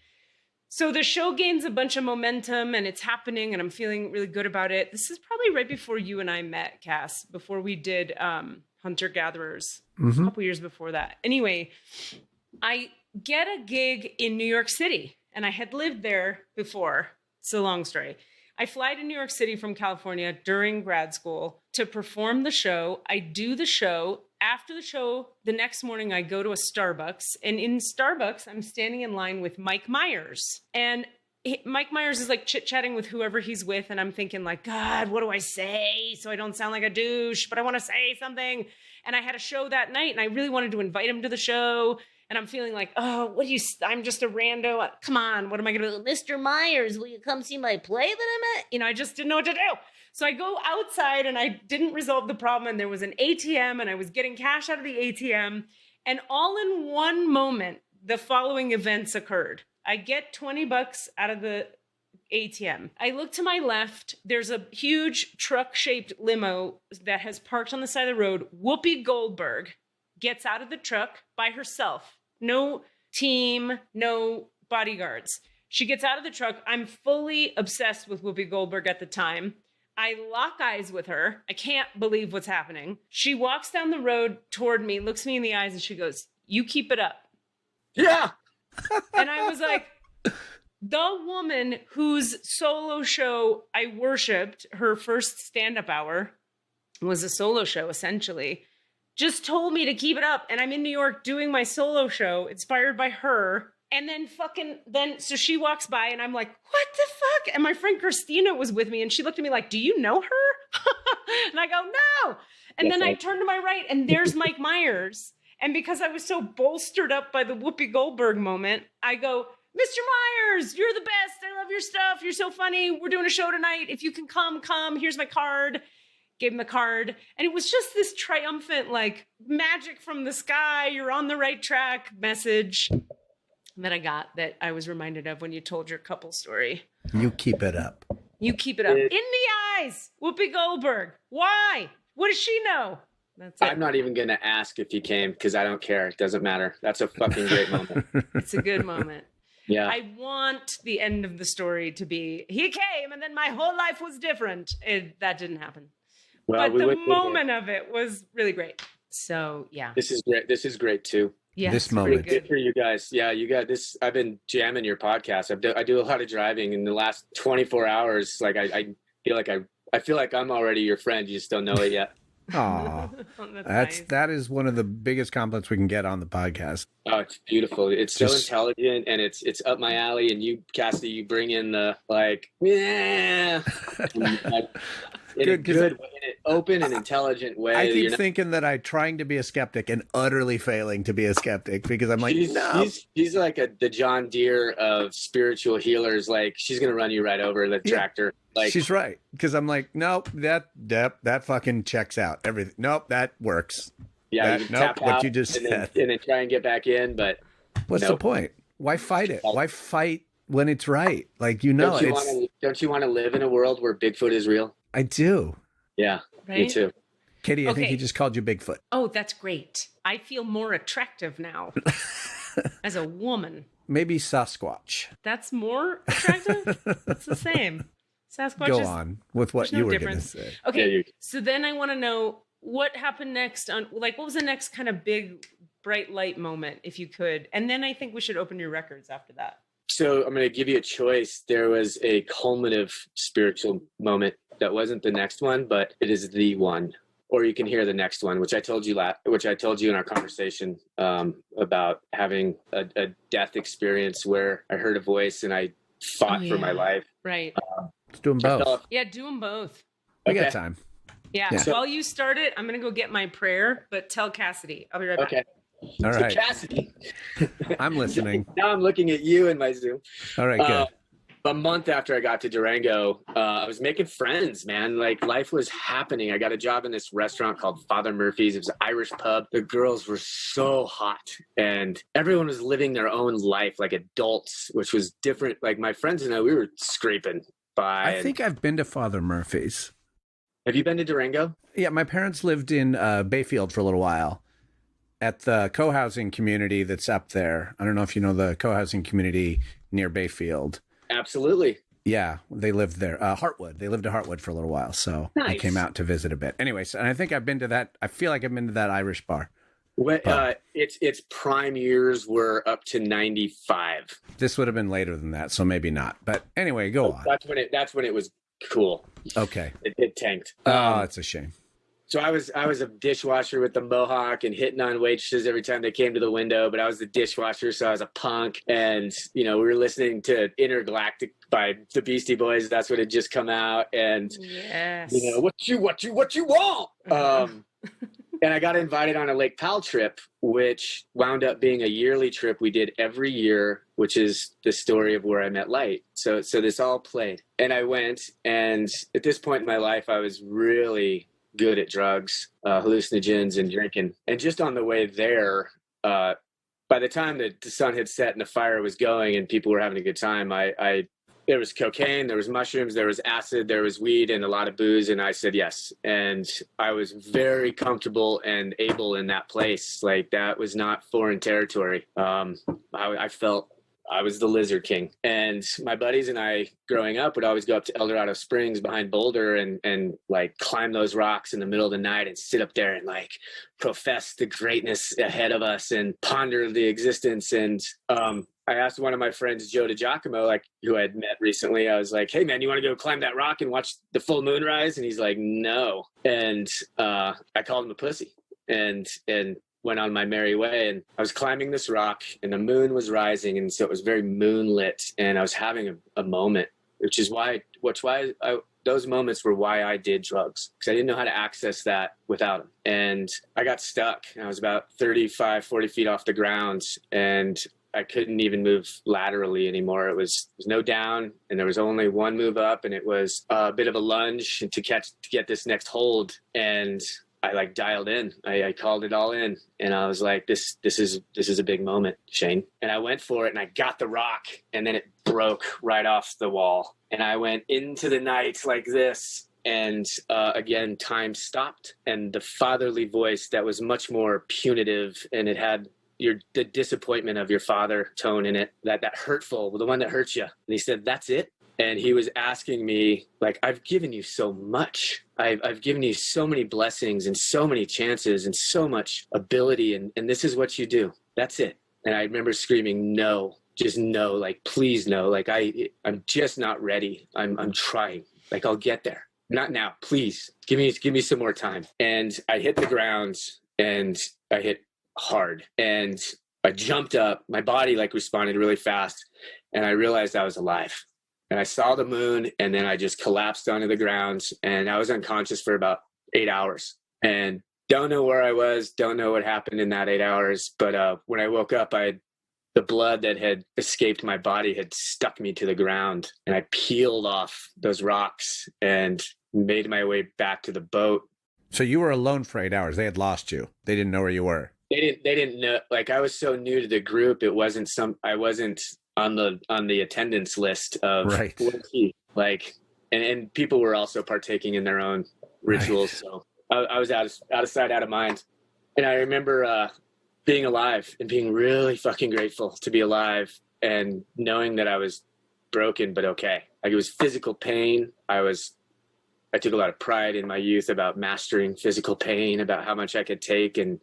So the show gains a bunch of momentum and it's happening and I'm feeling really good about it. This is probably right before you and I met, Cass, before we did Hunter Gatherers, a couple years before that. Anyway, I get a gig in New York City and I had lived there before. It's a long story. I fly to New York City from California during grad school to perform the show. I do the show. After the show, the next morning, I go to a Starbucks. And in Starbucks, I'm standing in line with Mike Myers. And Mike Myers is like chit-chatting with whoever he's with. And I'm thinking like, God, what do I say so I don't sound like a douche? But I want to say something. And I had a show that night, and I really wanted to invite him to the show. And I'm feeling like, oh, I'm just a rando. Come on, what am I going to do? Mr. Myers, will you come see my play that I'm at? You know, I just didn't know what to do. So I go outside, and I didn't resolve the problem. And there was an ATM, and I was getting cash out of the ATM. And all in one moment, the following events occurred. I get $20 out of the ATM. I look to my left. There's a huge truck-shaped limo that has parked on the side of the road. Whoopi Goldberg gets out of the truck by herself. No team, no bodyguards. She gets out of the truck. I'm fully obsessed with Whoopi Goldberg at the time. I lock eyes with her. I can't believe what's happening. She walks down the road toward me, looks me in the eyes, and she goes, "You keep it up." Yeah. And I was like, the woman whose solo show I worshiped, her first stand-up hour was a solo show, essentially, just told me to keep it up. And I'm in New York doing my solo show inspired by her. And then so she walks by and I'm like, what the fuck? And my friend Christina was with me and she looked at me like, do you know her? And I go, no. And then I turn to my right and there's Mike Myers. And because I was so bolstered up by the Whoopi Goldberg moment, I go, Mr. Myers, you're the best. I love your stuff. You're so funny. We're doing a show tonight. If you can come. Here's my card. Gave him the card. And it was just this triumphant, like, magic from the sky. You're on the right track message that I got that I was reminded of when you told your couple story. You keep it up. You keep it up. In the eyes, Whoopi Goldberg. Why? What does she know? That's it. I'm not even going to ask if he came because I don't care. It doesn't matter. That's a fucking great moment. It's a good moment. Yeah. I want the end of the story to be, he came and then my whole life was different. That didn't happen. Well, but the moment of it was really great. So, yeah. This is great. This is great, too. Yeah, this moment. Good for you guys. Yeah, you got this. I've been jamming your podcast. I do a lot of driving in the last 24 hours. Like, I feel like I'm already your friend. You just don't know it yet. Aw, that is one of the biggest compliments we can get on the podcast. Oh, it's beautiful. It's so intelligent and it's up my alley. And you, Cassidy, you bring in the yeah, in a good way, in an open and intelligent way. I keep thinking that I'm trying to be a skeptic and utterly failing to be a skeptic because I'm like, no. She's like the John Deere of spiritual healers. Like she's gonna run you right over the tractor. Like she's right because I'm like, nope, that fucking checks out everything. Nope, that works. Yeah, you tap out what you just said, and then try and get back in. But what's the point? Why fight it? Why fight when it's right? Like don't you want to live in a world where Bigfoot is real? I do. Yeah, right? Me too. Katie, I think he just called you Bigfoot. Oh, that's great. I feel more attractive now as a woman. Maybe Sasquatch. That's more attractive? It's the same. Sasquatch Go on with what you were going to say. Okay, so then I want to know what happened next what was the next kind of big bright light moment, if you could? And then I think we should open your records after that. So I'm going to give you a choice. There was a culminative spiritual moment that wasn't the next one, but it is the one. Or you can hear the next one, which I told you in our conversation about having a death experience where I heard a voice and I fought for my life. Right. Let's do them both. Yeah, do them both. We got time. Yeah. So while you start it, I'm going to go get my prayer, but tell Cassidy. I'll be right back. Okay. All right. So Cassidy. I'm listening. Now I'm looking at you in my Zoom. All right, good. A month after I got to Durango, I was making friends, man. Like life was happening. I got a job in this restaurant called Father Murphy's. It was an Irish pub. The girls were so hot and everyone was living their own life like adults, which was different. Like my friends and I, we were scraping by. I think I've been to Father Murphy's. Have you been to Durango? Yeah, my parents lived in Bayfield for a little while at the co-housing community that's up there. I don't know if you know the co-housing community near Bayfield. Absolutely. Yeah, they lived there. Hartwood. They lived at Hartwood for a little while, so I came out to visit a bit. Anyways, and I think I've been to that. I feel like I've been to that Irish bar. Its prime years were up to 95. This would have been later than that, so maybe not. But anyway, go on. That's when it was cool. Okay. It tanked. Oh, that's a shame. So I was a dishwasher with the mohawk and hitting on waitresses every time they came to the window, but I was the dishwasher, so I was a punk. And, we were listening to Intergalactic by the Beastie Boys. That's what had just come out. And, Yes. what you want? And I got invited on a Lake Powell trip, which wound up being a yearly trip we did every year, which is the story of where I met Light. So this all played. And I went, and at this point in my life, I was really good at drugs, hallucinogens, and drinking. And just on the way there, by the time that the sun had set and the fire was going and people were having a good time, there was cocaine, there was mushrooms, there was acid, there was weed, and a lot of booze. And I said yes. And I was very comfortable and able in that place. Like, that was not foreign territory. I felt I was the Lizard King. And my buddies and I, growing up, would always go up to El Dorado Springs behind Boulder and like climb those rocks in the middle of the night and sit up there and like profess the greatness ahead of us and ponder the existence. And I asked one of my friends, Joe DiGiacomo, like, who I'd met recently, I was like, hey man, you want to go climb that rock and watch the full moon rise? And he's like, no. And I called him a pussy and went on my merry way. And I was climbing this rock and the moon was rising. And so it was very moonlit and I was having a moment, which is why those moments were why I did drugs, because I didn't know how to access that without them. And I got stuck. I was about 35, 40 feet off the ground and I couldn't even move laterally anymore. It was no down and there was only one move up, and it was a bit of a lunge to get this next hold. And I like dialed in. I called it all in, and I was like, this is a big moment, Shane. And I went for it, and I got the rock, and then it broke right off the wall. And I went into the night like this, and again, time stopped, and the fatherly voice that was much more punitive, and it had the disappointment of your father tone in it, that hurtful, the one that hurts you. And he said, that's it. And he was asking me, like, I've given you so much. I've given you so many blessings and so many chances and so much ability. And this is what you do. That's it. And I remember screaming, no, just no, like, please no. Like, I'm just not ready. I'm trying. Like, I'll get there. Not now, please. Give me some more time. And I hit the ground and I hit hard. And I jumped up. My body like responded really fast. And I realized I was alive. And I saw the moon, and then I just collapsed onto the ground, and I was unconscious for about 8 hours. And don't know where I was, don't know what happened in that 8 hours. But when I woke up, the blood that had escaped my body had stuck me to the ground, and I peeled off those rocks and made my way back to the boat. So you were alone for 8 hours. They had lost you. They didn't know where you were. They didn't know. Like, I was so new to the group. I wasn't on the attendance list of right. Like, and people were also partaking in their own rituals. Right. So I was out of sight, out of mind. And I remember being alive and being really fucking grateful to be alive and knowing that I was broken, but okay. Like, it was physical pain. I took a lot of pride in my youth about mastering physical pain, about how much I could take and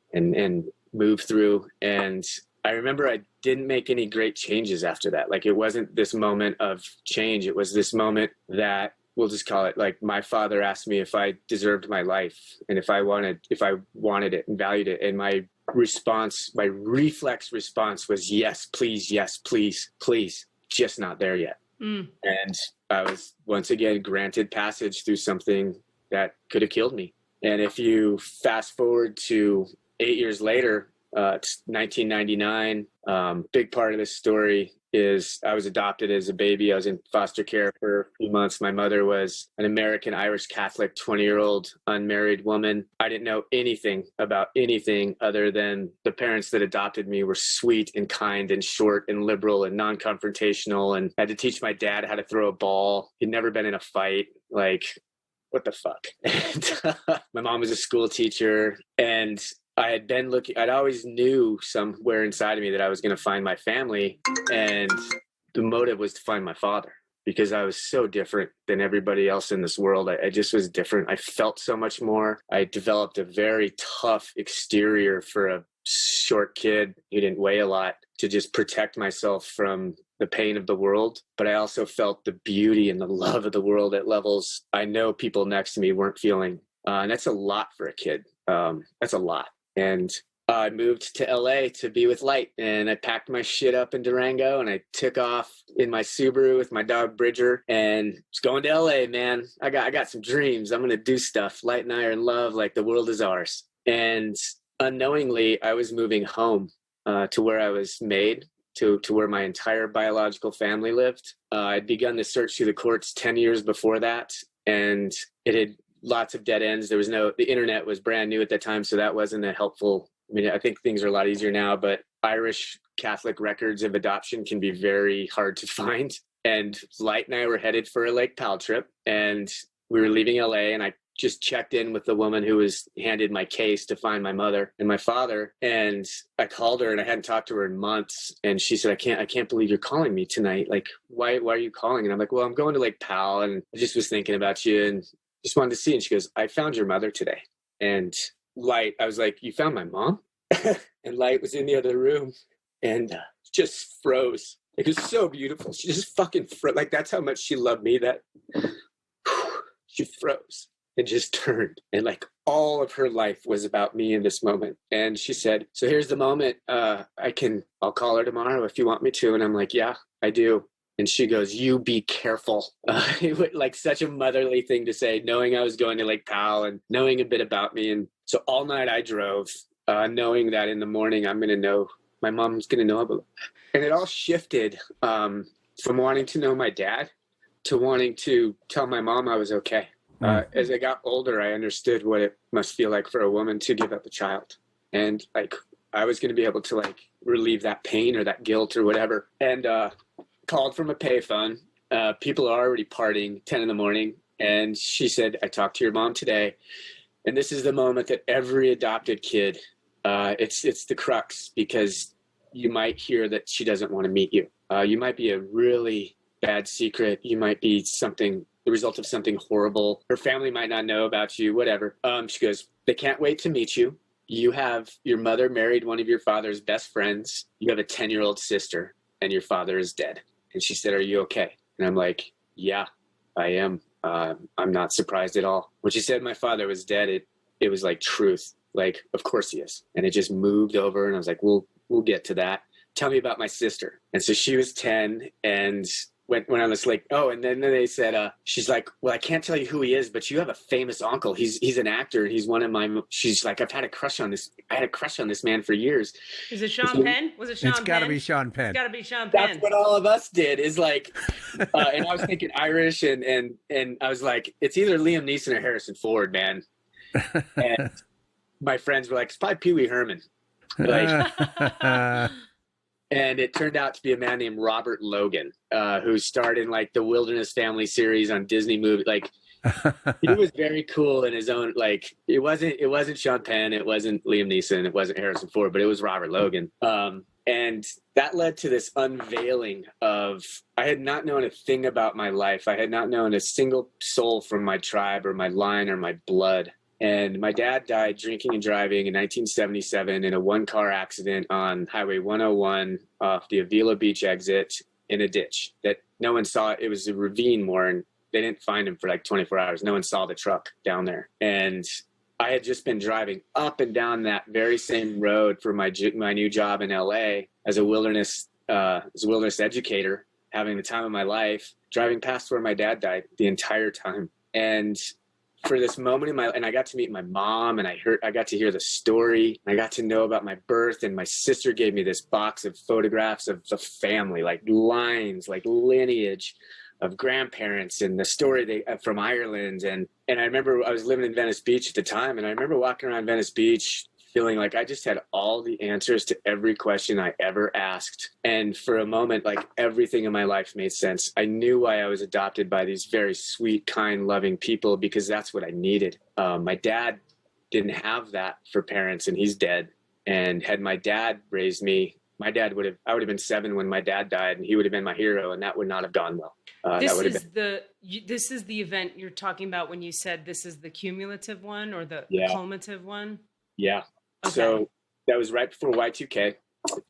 move through. And I remember I didn't make any great changes after that. Like, it wasn't this moment of change. It was this moment that, we'll just call it, like, my father asked me if I deserved my life and if I wanted it and valued it. And my reflex response was, yes, please, please, just not there yet. Mm. And I was once again granted passage through something that could have killed me. And if you fast forward to 8 years later, it's 1999. Big part of this story is I was adopted as a baby. I was in foster care for a few months. My mother was an American Irish Catholic 20-year-old unmarried woman. I didn't know anything about anything other than the parents that adopted me were sweet and kind and short and liberal and non-confrontational. And I had to teach my dad how to throw a ball. He'd never been in a fight. Like, what the fuck? And, my mom was a school teacher, and I'd always knew somewhere inside of me that I was going to find my family, and the motive was to find my father, because I was so different than everybody else in this world. I just was different. I felt so much more. I developed a very tough exterior for a short kid who didn't weigh a lot. to just protect myself from the pain of the world. But I also felt the beauty and the love of the world at levels I know people next to me weren't feeling. And that's a lot for a kid. That's a lot. And I moved to LA to be with Light, and I packed my shit up in Durango and I took off in my Subaru with my dog Bridger and was going to LA, man. I got some dreams. I'm going to do stuff. Light and I are in love. Like the world is ours. And unknowingly, I was moving home to where I was made, to where my entire biological family lived. I'd begun the search through the courts 10 years before that, and it had lots of dead ends. The internet was brand new at that time, so that wasn't a helpful. I mean, I think things are a lot easier now, but Irish Catholic records of adoption can be very hard to find. And Light and I were headed for a Lake Powell trip, and we were leaving LA, and I just checked in with the woman who was handed my case to find my mother and my father. And I called her, and I hadn't talked to her in months. And she said, I can't believe you're calling me tonight. Like, why are you calling? And I'm like, well, I'm going to Lake Powell, and I just was thinking about you and just wanted to see. And she goes, I found your mother today. And Light, I was like, you found my mom? And Light was in the other room and just froze. It was so beautiful. She just fucking froze. Like, that's how much she loved me, that she froze and just turned. And like all of her life was about me in this moment. And she said, so here's the moment. I'll call her tomorrow if you want me to. And I'm like, yeah, I do. And she goes, you be careful. It was like such a motherly thing to say, knowing I was going to Lake Powell and knowing a bit about me. And so all night I drove, knowing that in the morning I'm going to know, my mom's going to know about it. And it all shifted from wanting to know my dad to wanting to tell my mom I was okay. As I got older, I understood what it must feel like for a woman to give up a child. And like, I was going to be able to like relieve that pain or that guilt or whatever. And called from a payphone. People are already partying, 10 in the morning. And she said, I talked to your mom today. And this is the moment that every adopted kid, it's the crux, because you might hear that she doesn't want to meet you. You might be a really bad secret. You might be the result of something horrible. Her family might not know about you, whatever. She goes, they can't wait to meet you. Your mother married one of your father's best friends. You have a 10-year-old sister, and your father is dead. And she said, are you okay? And I'm like, yeah, I am. I'm not surprised at all. When she said my father was dead, it was like truth. Like, of course he is. And it just moved over, and I was like, we'll get to that. Tell me about my sister. And so she was 10 and went on this like, oh, and then they said, she's like, well, I can't tell you who he is, but you have a famous uncle. He's an actor, and he's one of my, she's like, I had a crush on this man for years. Is it Sean Penn? Was it Sean Penn? It's got to be Sean Penn. It's got to be Sean Penn. That's what all of us did, is like, and I was thinking Irish, and I was like, it's either Liam Neeson or Harrison Ford, man. And my friends were like, it's probably Pee Wee Herman. Like, and it turned out to be a man named Robert Logan, who starred in like the Wilderness Family series on Disney movie. Like, he was very cool in his own, like, it wasn't Sean Penn, it wasn't Liam Neeson, it wasn't Harrison Ford, but it was Robert Logan. And that led to this unveiling of, I had not known a thing about my life. I had not known a single soul from my tribe or my line or my blood. And my dad died drinking and driving in 1977 in a one-car accident on Highway 101 off the Avila Beach exit in a ditch that no one saw. It was a ravine more, and they didn't find him for like 24 hours. No one saw the truck down there. And I had just been driving up and down that very same road for my new job in LA as a wilderness educator, having the time of my life, driving past where my dad died the entire time. And for this moment and I got to meet my mom, and I got to hear the story. I got to know about my birth, and my sister gave me this box of photographs of the family, like lines, like lineage of grandparents, and the story from Ireland. And I remember I was living in Venice Beach at the time, and I remember walking around Venice Beach feeling like I just had all the answers to every question I ever asked. And for a moment, like, everything in my life made sense. I knew why I was adopted by these very sweet, kind, loving people, because that's what I needed. My dad didn't have that for parents, and he's dead. And had my dad raised me, I would have been 7 when my dad died, and he would have been my hero, and that would not have gone well. This is the event you're talking about when you said this is the cumulative one or the cumulative one? Yeah. Okay. So that was right before Y2K.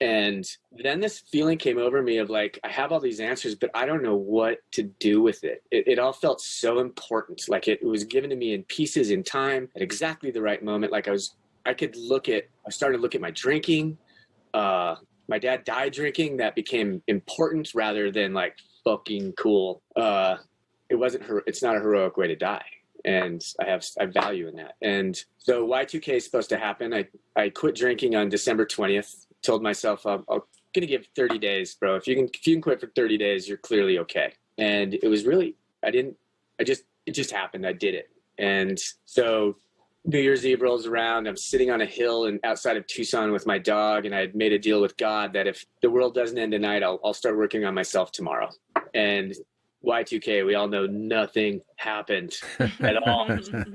And then this feeling came over me of like, I have all these answers, but I don't know what to do with it. It all felt so important. Like it was given to me in pieces in time at exactly the right moment. Like I started to look at my drinking. My dad died drinking. That became important rather than like fucking cool. It's not a heroic way to die. And I value in that. And so Y2K is supposed to happen. I quit drinking on December 20th. Told myself I'm gonna give 30 days, bro. If you can quit for 30 days, you're clearly okay. And it was really it just happened. I did it. And so New Year's Eve rolls around. I'm sitting on a hill and outside of Tucson with my dog, and I had made a deal with God that if the world doesn't end tonight, I'll start working on myself tomorrow. And Y2K, we all know nothing happened at all.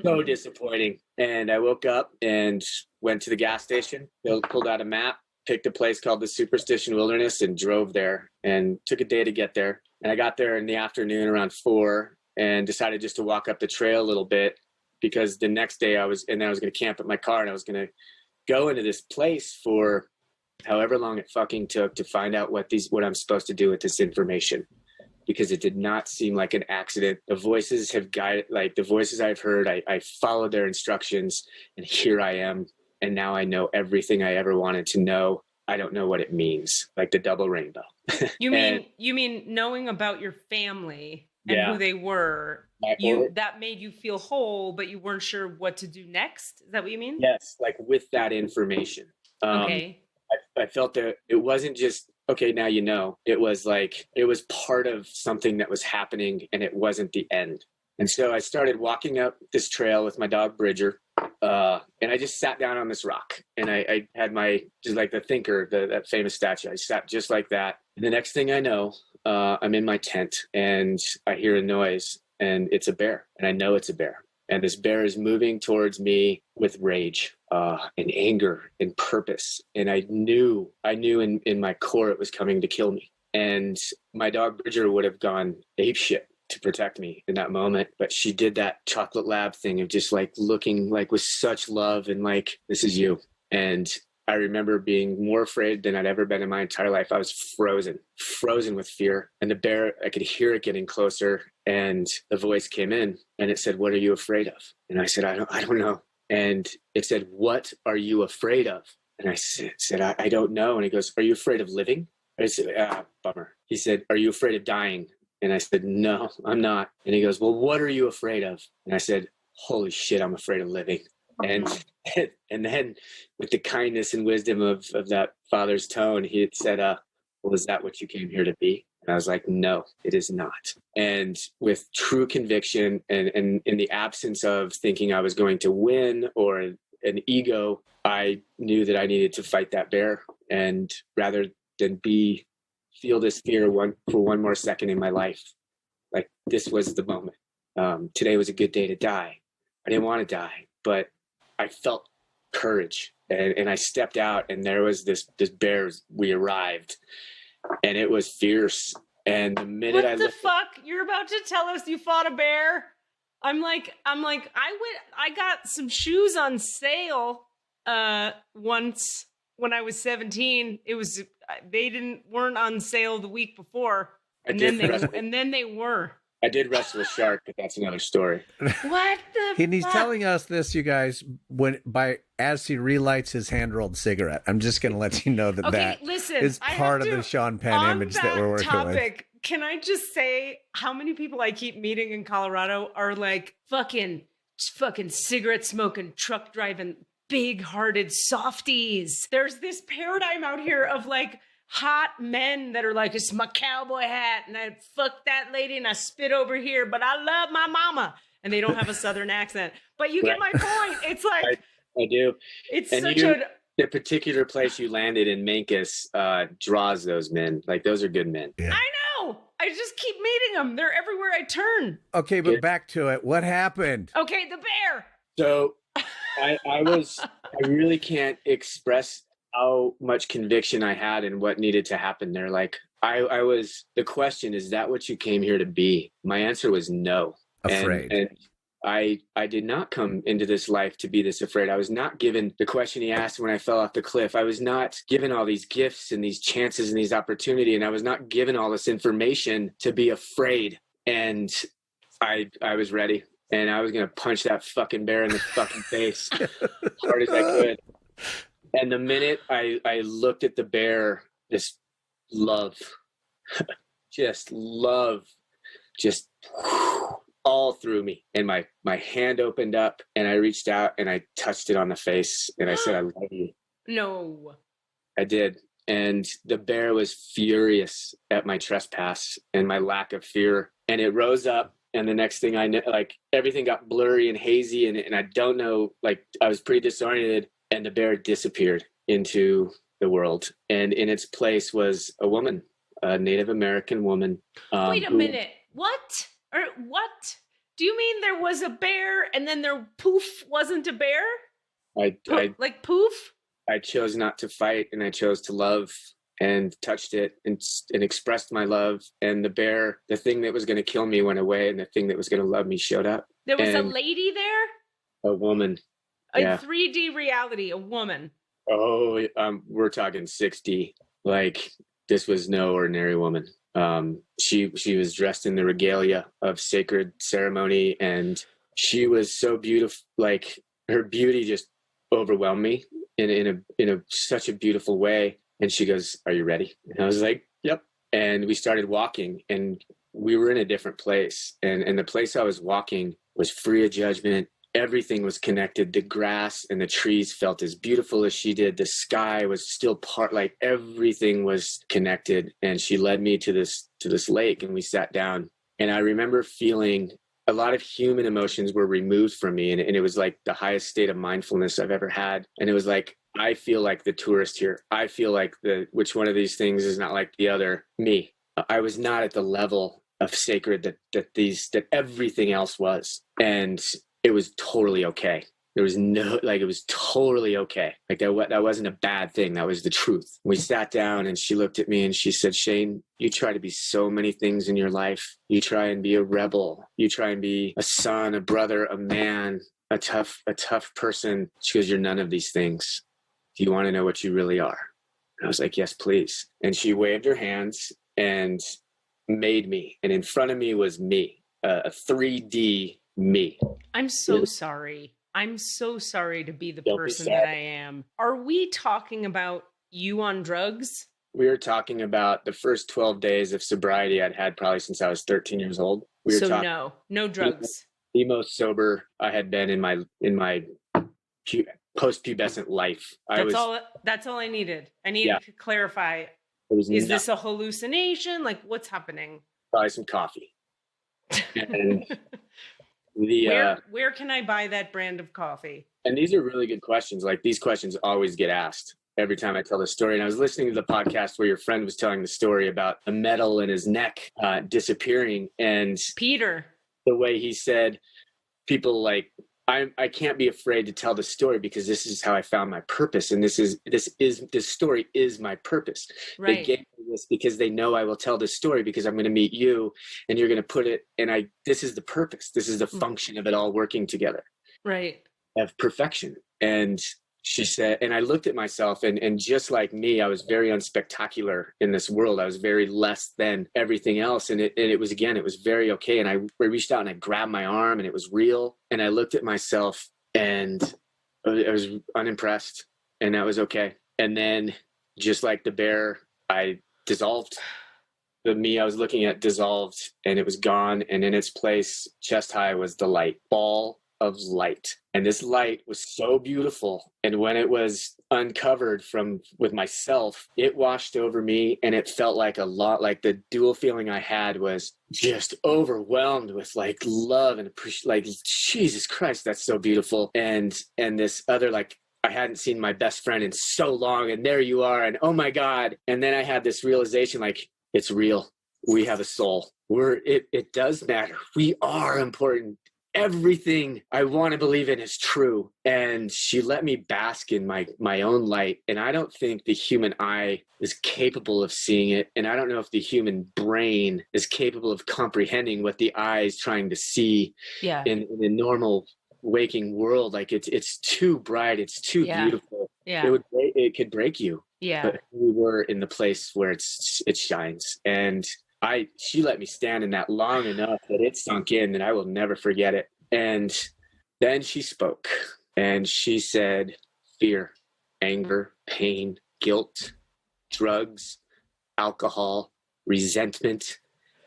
So disappointing. And I woke up and went to the gas station, pulled out a map, picked a place called the Superstition Wilderness and drove there, and took a day to get there. And I got there in the afternoon around 4 and decided just to walk up the trail a little bit, because the next day I was going to camp at my car, and I was going to go into this place for however long it fucking took to find out what I'm supposed to do with this information, because it did not seem like an accident. The voices have guided, like the voices I've heard, I followed their instructions, and here I am. And now I know everything I ever wanted to know. I don't know what it means, like the double rainbow. You mean knowing about your family and who they were, that made you feel whole, but you weren't sure what to do next? Is that what you mean? Yes, like with that information. Okay. I felt that it wasn't just, okay, now you know. It was like, it was part of something that was happening, and it wasn't the end. And so I started walking up this trail with my dog Bridger, and I just sat down on this rock, and I had just like the thinker, that famous statue. I sat just like that. And the next thing I know, I'm in my tent, and I hear a noise, and it's a bear, and I know it's a bear. And this bear is moving towards me with rage, and anger and purpose. And I knew in my core it was coming to kill me. And my dog Bridger would have gone apeshit to protect me in that moment, but she did that chocolate lab thing of just like looking like with such love and like, this is you. And I remember being more afraid than I'd ever been in my entire life. I was frozen with fear. And the bear, I could hear it getting closer, and the voice came in and it said, "What are you afraid of?" And I said, I don't know. And it said, "What are you afraid of?" And I said, I don't know. And he goes, "Are you afraid of living?" I said, bummer. He said, "Are you afraid of dying?" And I said, "No, I'm not." And he goes, "Well, what are you afraid of?" And I said, "Holy shit, I'm afraid of living." And then with the kindness and wisdom of that father's tone, he had said, "Well, is that what you came here to be?" And I was like, "No, it is not." And with true conviction and in the absence of thinking I was going to win or an ego, I knew that I needed to fight that bear. And rather than feel this fear for one more second in my life, like this was the moment. Today was a good day to die. I didn't want to die, but I felt courage, and I stepped out, and there was this bear. We arrived, and it was fierce. And the minute what the fuck? You're about to tell us you fought a bear? I'm like, I got some shoes on sale once when I was 17. They weren't on sale the week before, and then they were. I did wrestle a shark, but that's another story. What the And he's fuck? telling us this, you guys, as he relights his hand-rolled cigarette. I'm just going to let you know that is part of the Sean Penn image that we're working with. Can I just say how many people I keep meeting in Colorado are like fucking cigarette smoking, truck driving, big-hearted softies. There's this paradigm out here of like hot men that are like, "It's my cowboy hat, and I fuck that lady, and I spit over here, but I love my mama." And they don't have a Southern accent. But you get my point. It's like I do. It's and the particular place you landed in Mancus draws those men. Like those are good men. Yeah. I know. I just keep meeting them. They're everywhere I turn. Okay, but back to it. What happened? Okay, the bear. So I really can't express how much conviction I had and what needed to happen there. Like the question, is that what you came here to be? My answer was no. Afraid. And I did not come into this life to be this afraid. I was not given the question he asked when I fell off the cliff. I was not given all these gifts and these chances and these opportunity, and I was not given all this information to be afraid. And I was ready, and I was going to punch that fucking bear in the fucking face as hard as I could. And the minute I looked at the bear, this love, just love, just all through me. And my hand opened up, and I reached out and I touched it on the face, and I said, I love you. No. I did. And the bear was furious at my trespass and my lack of fear. And it rose up, and the next thing I know, like, everything got blurry and hazy, and I don't know, like, I was pretty disoriented, and the bear disappeared into the world. And in its place was a woman, a Native American woman. Wait a minute. What? Or what? Do you mean there was a bear and then there poof wasn't a bear? Like poof? I chose not to fight, and I chose to love, and touched it and expressed my love. And the bear, the thing that was going to kill me, went away, and the thing that was going to love me showed up. There was a lady there? A woman. In 3D reality, a woman. Oh, we're talking 6D. Like, this was no ordinary woman. She was dressed in the regalia of sacred ceremony, and she was so beautiful. Like, her beauty just overwhelmed me in a such a beautiful way. And she goes, "Are you ready?" And I was like, "Yep." And we started walking, and we were in a different place. And the place I was walking was free of judgment. Everything was connected. The grass and the trees felt as beautiful as she did. The sky was still like, everything was connected. And she led me to this lake, and we sat down. And I remember feeling a lot of human emotions were removed from me. And it was like the highest state of mindfulness I've ever had. And it was like, I feel like the tourist here. I feel like which one of these things is not like the other. Me. I was not at the level of sacred that everything else was. And it was totally okay. There was it was totally okay. Like, that wasn't a bad thing. That was the truth. We sat down, and she looked at me, and she said, "Shane, you try to be so many things in your life. You try and be a rebel. You try and be a son, a brother, a man, a tough person." She goes, "You're none of these things. Do you want to know what you really are?" And I was like, "Yes, please." And she waved her hands and made me. And in front of me was me, a 3D me. I'm so sorry. I'm so sorry to be the Don't be person sad. that I am. Are we talking about you on drugs? We were talking about the first 12 days of sobriety I'd had probably since I was 13 years old. We were So talking no drugs. the most sober I had been in my post-pubescent life. That's all I needed. I needed to clarify. Is this a hallucination? Like, what's happening? Probably some coffee. And where can I buy that brand of coffee? And these are really good questions. Like, these questions always get asked every time I tell the story. And I was listening to the podcast where your friend was telling the story about a metal in his neck disappearing, and Peter, the way he said, people like, I can't be afraid to tell the story because this is how I found my purpose, and this story is my purpose. Right. They gave me this because they know I will tell this story because I'm going to meet you, and you're going to put it. And this is the purpose. This is the function of it all working together. Right. Of perfection. And she said, and I looked at myself, and just like me, I was very unspectacular in this world. I was very less than everything else. And it was very okay. And I reached out and I grabbed my arm, and it was real. And I looked at myself, and I was unimpressed, and that was okay. And then, just like the bear, I dissolved. The me I was looking at dissolved, and it was gone. And in its place, chest high, was the light, ball of light. And this light was so beautiful. And when it was uncovered with myself, it washed over me, and it felt like a lot, like the dual feeling I had was just overwhelmed with like love and appreciation. Like, Jesus Christ, that's so beautiful. And this other, like, I hadn't seen my best friend in so long, and there you are, and oh my God. And then I had this realization, like, it's real. We have a soul. It does matter. We are important. everything I want to believe in is true. And she let me bask in my own light. And I don't think the human eye is capable of seeing it. And I don't know if the human brain is capable of comprehending what the eye is trying to see in a normal waking world. Like it's too bright. It's too beautiful. Yeah. It could break you. Yeah. But we were in the place where it shines. And she let me stand in that long enough that it sunk in, and I will never forget it. And then she spoke, and she said, fear, anger, pain, guilt, drugs, alcohol, resentment.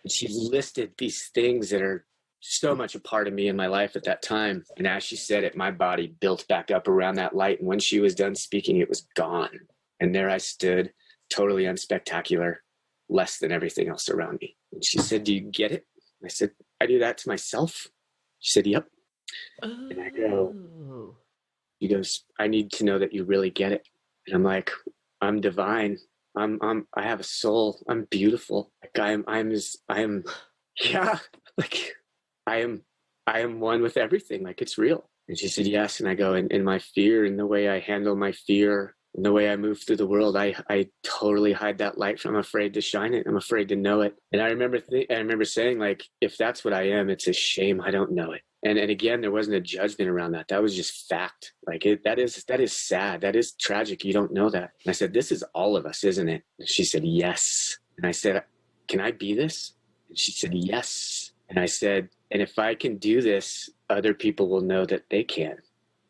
And she listed these things that are so much a part of me in my life at that time. And as she said it, my body built back up around that light. And when she was done speaking, it was gone. And there I stood, totally unspectacular, less than everything else around me. And she said, do you get it? I said, I do that to myself. She said, yep. Oh. And I go, she goes, I need to know that you really get it. And I'm like, I'm divine. I have a soul. I'm beautiful. Like I am one with everything. Like it's real. And she said, yes. And I go, in my fear and the way I handle my fear, and the way I move through the world, I totally hide that light. I'm afraid to shine it. I'm afraid to know it. And I remember saying, like, if that's what I am, it's a shame I don't know it. And again, there wasn't a judgment around that. That was just fact. Like that is sad. That is tragic. You don't know that. And I said, this is all of us, isn't it? And she said, yes. And I said, can I be this? And she said, yes. And I said, and if I can do this, other people will know that they can.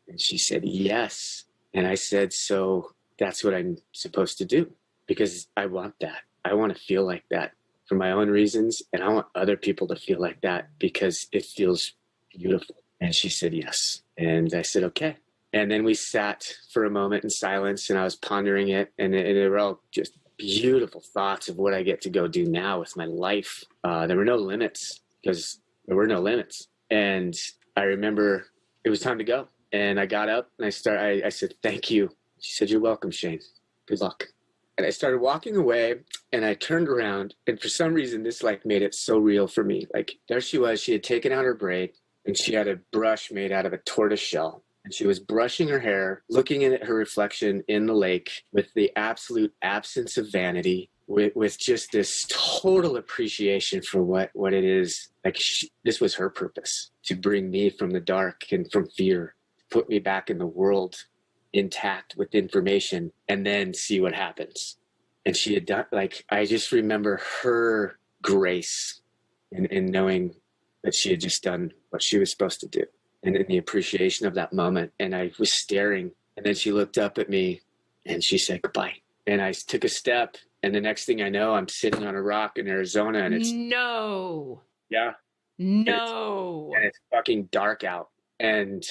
And she said, yes. And I said, so that's what I'm supposed to do, because I want that. I want to feel like that for my own reasons. And I want other people to feel like that because it feels beautiful. And she said, yes. And I said, okay. And then we sat for a moment in silence, and I was pondering it. And they were all just beautiful thoughts of what I get to go do now with my life. There were no limits, because there were no limits. And I remember it was time to go. And I got up and I said, thank you. She said, you're welcome, Shane. Good luck. And I started walking away, and I turned around, and for some reason, this like made it so real for me. Like there she was, she had taken out her braid, and she had a brush made out of a tortoise shell. And she was brushing her hair, looking at her reflection in the lake with the absolute absence of vanity, with just this total appreciation for what it is. Like this was her purpose, to bring me from the dark and from fear, put me back in the world intact with information, and then see what happens. And she had done, like, I just remember her grace in knowing that she had just done what she was supposed to do, and in the appreciation of that moment. And I was staring, and then she looked up at me and she said goodbye. And I took a step, and the next thing I know, I'm sitting on a rock in Arizona, and it's yeah. And it's fucking dark out. And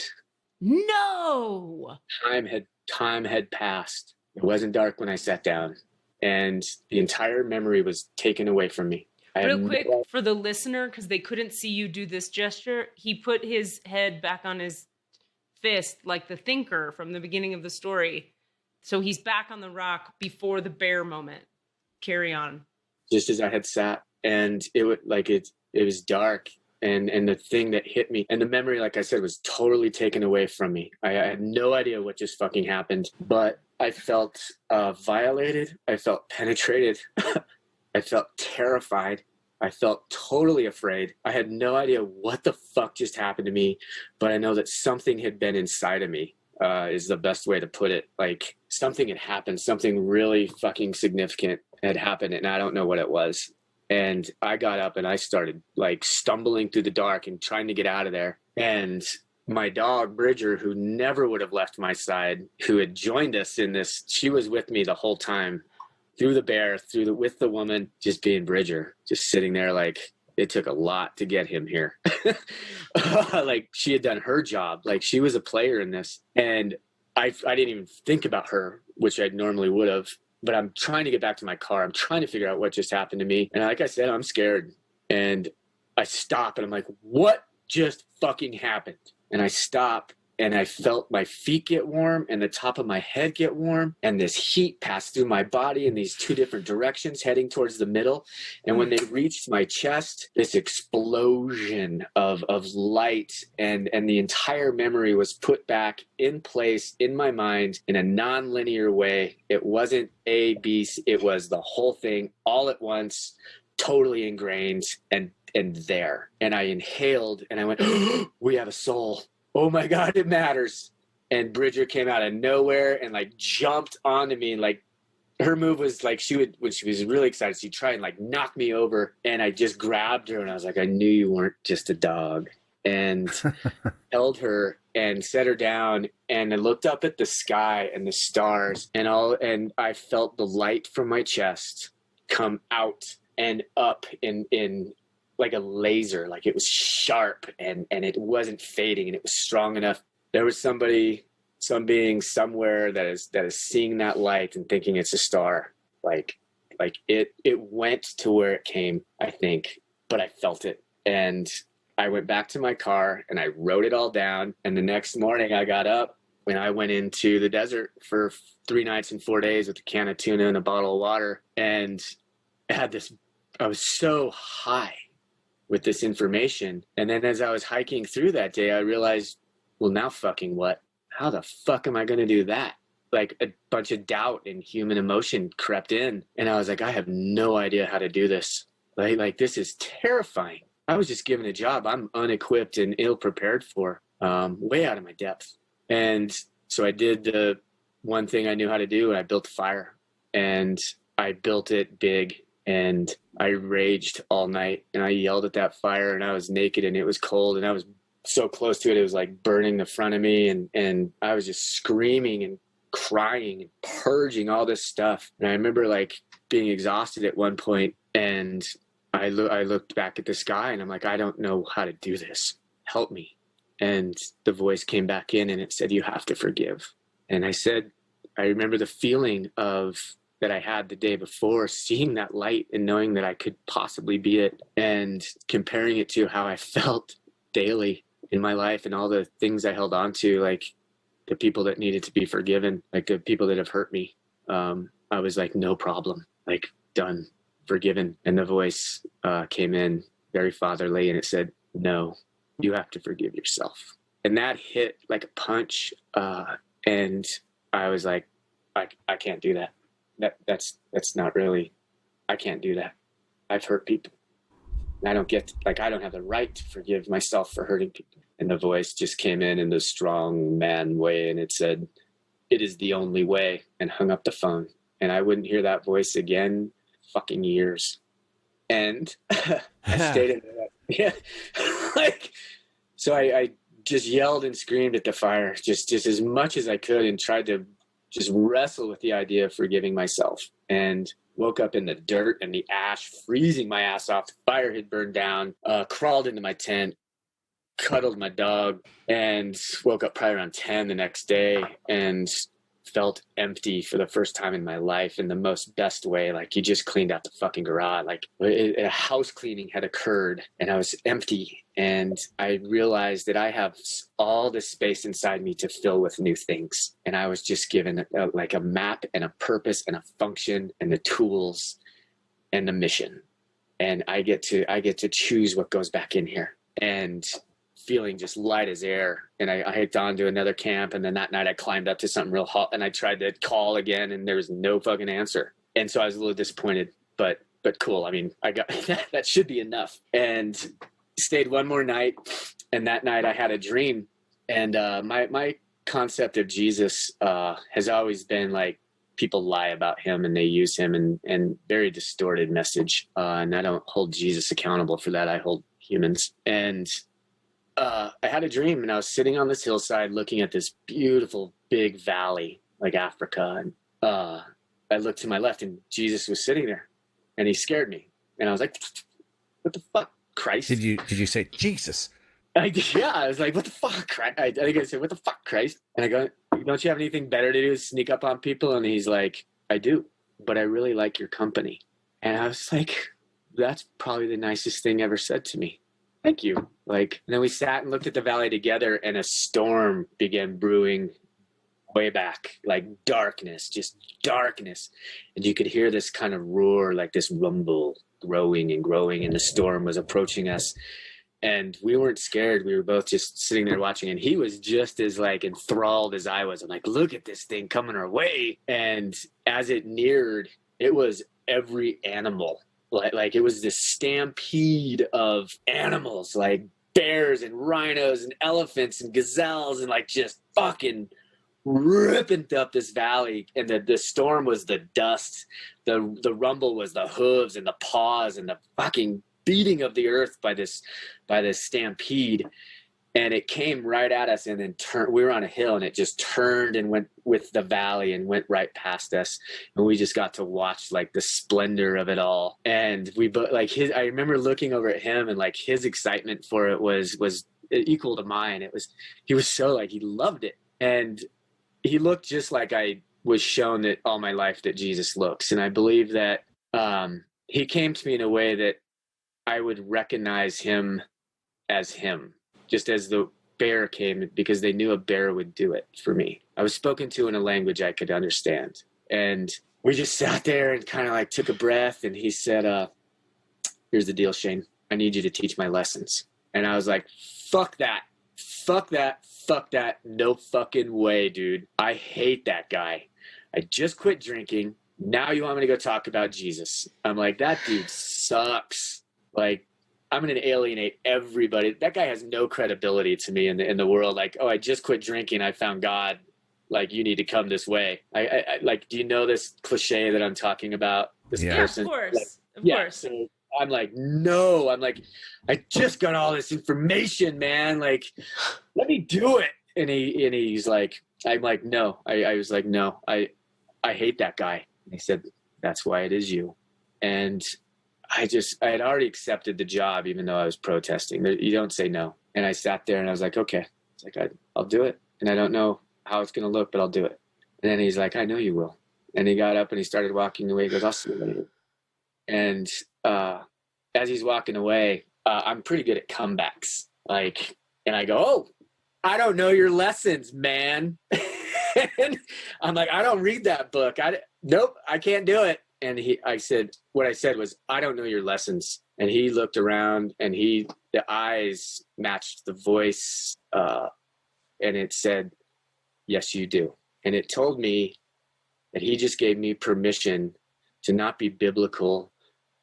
time had passed. It wasn't dark when I sat down, and the entire memory was taken away from me. Real quick for the listener, because they couldn't see you do this gesture, he put his head back on his fist like the thinker from the beginning of the story. So he's back on the rock before the bear moment. Carry on. Just as I had sat, and it was dark. And the thing that hit me, and the memory, like I said, was totally taken away from me. I had no idea what just fucking happened, but I felt violated. I felt penetrated. I felt terrified. I felt totally afraid. I had no idea what the fuck just happened to me, but I know that something had been inside of me, is the best way to put it. Like something had happened, something really fucking significant had happened, and I don't know what it was. And I got up and I started like stumbling through the dark and trying to get out of there. And my dog, Bridger, who never would have left my side, who had joined us in this, she was with me the whole time, through the bear, with the woman, just being Bridger, just sitting there. Like it took a lot to get him here. Like she had done her job. Like she was a player in this. And I didn't even think about her, which I normally would have. But I'm trying to get back to my car. I'm trying to figure out what just happened to me. And like I said, I'm scared. And I stop and I'm like, what just fucking happened? And I stop and I felt my feet get warm and the top of my head get warm, and this heat passed through my body in these two different directions heading towards the middle. And when they reached my chest, this explosion of light and the entire memory was put back in place in my mind in a non-linear way. It wasn't A, B, C, it was the whole thing all at once, totally ingrained and there. And I inhaled and I went, oh, we have a soul. Oh my God, it matters. And Bridger came out of nowhere and like jumped onto me. And like her move was like, when she was really excited, she'd try and like knock me over. And I just grabbed her and I was like, I knew you weren't just a dog. And held her and set her down. And I looked up at the sky and the stars and I felt the light from my chest come out and up in like a laser, like it was sharp and it wasn't fading and it was strong enough. There was some being somewhere that is seeing that light and thinking it's a star. Like it went to where it came, I think, but I felt it. And I went back to my car and I wrote it all down. And the next morning I got up and I went into the desert for 3 nights and 4 days with a can of tuna and a bottle of water. And I was so high with this information. And then as I was hiking through that day, I realized, well, now fucking what? How the fuck am I going to do that? Like a bunch of doubt and human emotion crept in. And I was like, I have no idea how to do this. Like this is terrifying. I was just given a job I'm unequipped and ill prepared for, way out of my depth. And so I did the one thing I knew how to do, and I built a fire. And I built it big. And I raged all night and I yelled at that fire and I was naked and it was cold and I was so close to it. It was like burning the front of me and I was just screaming and crying and purging all this stuff. And I remember like being exhausted at one point and I looked back at the sky and I'm like, I don't know how to do this. Help me. And the voice came back in and it said, you have to forgive. And I said, I remember the feeling that I had the day before, seeing that light and knowing that I could possibly be it and comparing it to how I felt daily in my life and all the things I held on to, like the people that needed to be forgiven, like the people that have hurt me. I was like, no problem, like done, forgiven. And the voice came in very fatherly and it said, no, you have to forgive yourself. And that hit like a punch. And I was like, I can't do that. That's not really, I can't do that. I've hurt people. I don't have the right to forgive myself for hurting people. And the voice just came in the strong man way and it said, it is the only way, and hung up the phone. And I wouldn't hear that voice again fucking years. And I stayed in that. Yeah. So I just yelled and screamed at the fire just as much as I could and tried to just wrestle with the idea of forgiving myself, and woke up in the dirt and the ash, freezing my ass off. The fire had burned down, crawled into my tent, cuddled my dog, and woke up probably around 10 the next day and felt empty for the first time in my life in the most best way. Like you just cleaned out the fucking garage. Like a house cleaning had occurred and I was empty. And I realized that I have all this space inside me to fill with new things. And I was just given like a map and a purpose and a function and the tools and the mission. And I get to choose what goes back in here. And feeling just light as air. And I hiked on to another camp. And then that night I climbed up to something real hot and I tried to call again and there was no fucking answer. And so I was a little disappointed, but cool. I mean, I got, that should be enough. And stayed one more night. And that night I had a dream. And my concept of Jesus has always been like, people lie about him and they use him and very distorted message. And I don't hold Jesus accountable for that. I hold humans. And I had a dream and I was sitting on this hillside looking at this beautiful big valley like Africa. And I looked to my left and Jesus was sitting there and he scared me. And I was like, what the fuck, Christ? Did you say Jesus? Yeah, I was like, what the fuck, Christ? I think I said, what the fuck, Christ? And I go, don't you have anything better to do is sneak up on people? And he's like, I do, but I really like your company. And I was like, that's probably the nicest thing ever said to me. thank you. Like, and then we sat and looked at the valley together, and a storm began brewing way back, like darkness, just darkness. And you could hear this kind of roar, like this rumble growing and growing, and the storm was approaching us. And we weren't scared. We were both just sitting there watching, and he was just as like enthralled as I was. I'm like, look at this thing coming our way. And as it neared, it was every animal. Like it was this stampede of animals, like bears and rhinos and elephants and gazelles, and like just fucking ripping up this valley. And the storm was the dust. The rumble was the hooves and the paws and the fucking beating of the earth by this stampede. And it came right at us, and then we were on a hill, and it just turned and went with the valley and went right past us. And we just got to watch like the splendor of it all. And we like I remember looking over at him, and like his excitement for it was equal to mine. He was so like, he loved it. And he looked just like I was shown that all my life that Jesus looks. And I believe that he came to me in a way that I would recognize him as him, just as the bear came, because they knew a bear would do it for me. I was spoken to in a language I could understand. And we just sat there and kind of like took a breath. And he said, here's the deal, Shane. I need you to teach my lessons. And I was like, fuck that. Fuck that. Fuck that. No fucking way, dude. I hate that guy. I just quit drinking. Now you want me to go talk about Jesus. I'm like, that dude sucks. Like, I'm going to alienate everybody. That guy has no credibility to me in the world. Like, oh, I just quit drinking. I found God. Like, you need to come this way. I like, do you know this cliche that I'm talking about? This person? Of course. Like, of course. So I'm like, no. I'm like, I just got all this information, man. Like, let me do it. And he's like, I'm like, no. I was like, no, I hate that guy. And he said, that's why it is you. And I had already accepted the job, even though I was protesting. You don't say no. And I sat there and I was like, okay. It's like, I'll do it. And I don't know how it's going to look, but I'll do it. And then he's like, I know you will. And he got up and he started walking away. He goes, I'll see you later. And as he's walking away, I'm pretty good at comebacks. Like, and I go, oh, I don't know your lessons, man. And I'm like, I don't read that book. Nope, I can't do it. And what I said was, I don't know your lessons. And he looked around, and the eyes matched the voice. And it said, yes, you do. And it told me that he just gave me permission to not be biblical,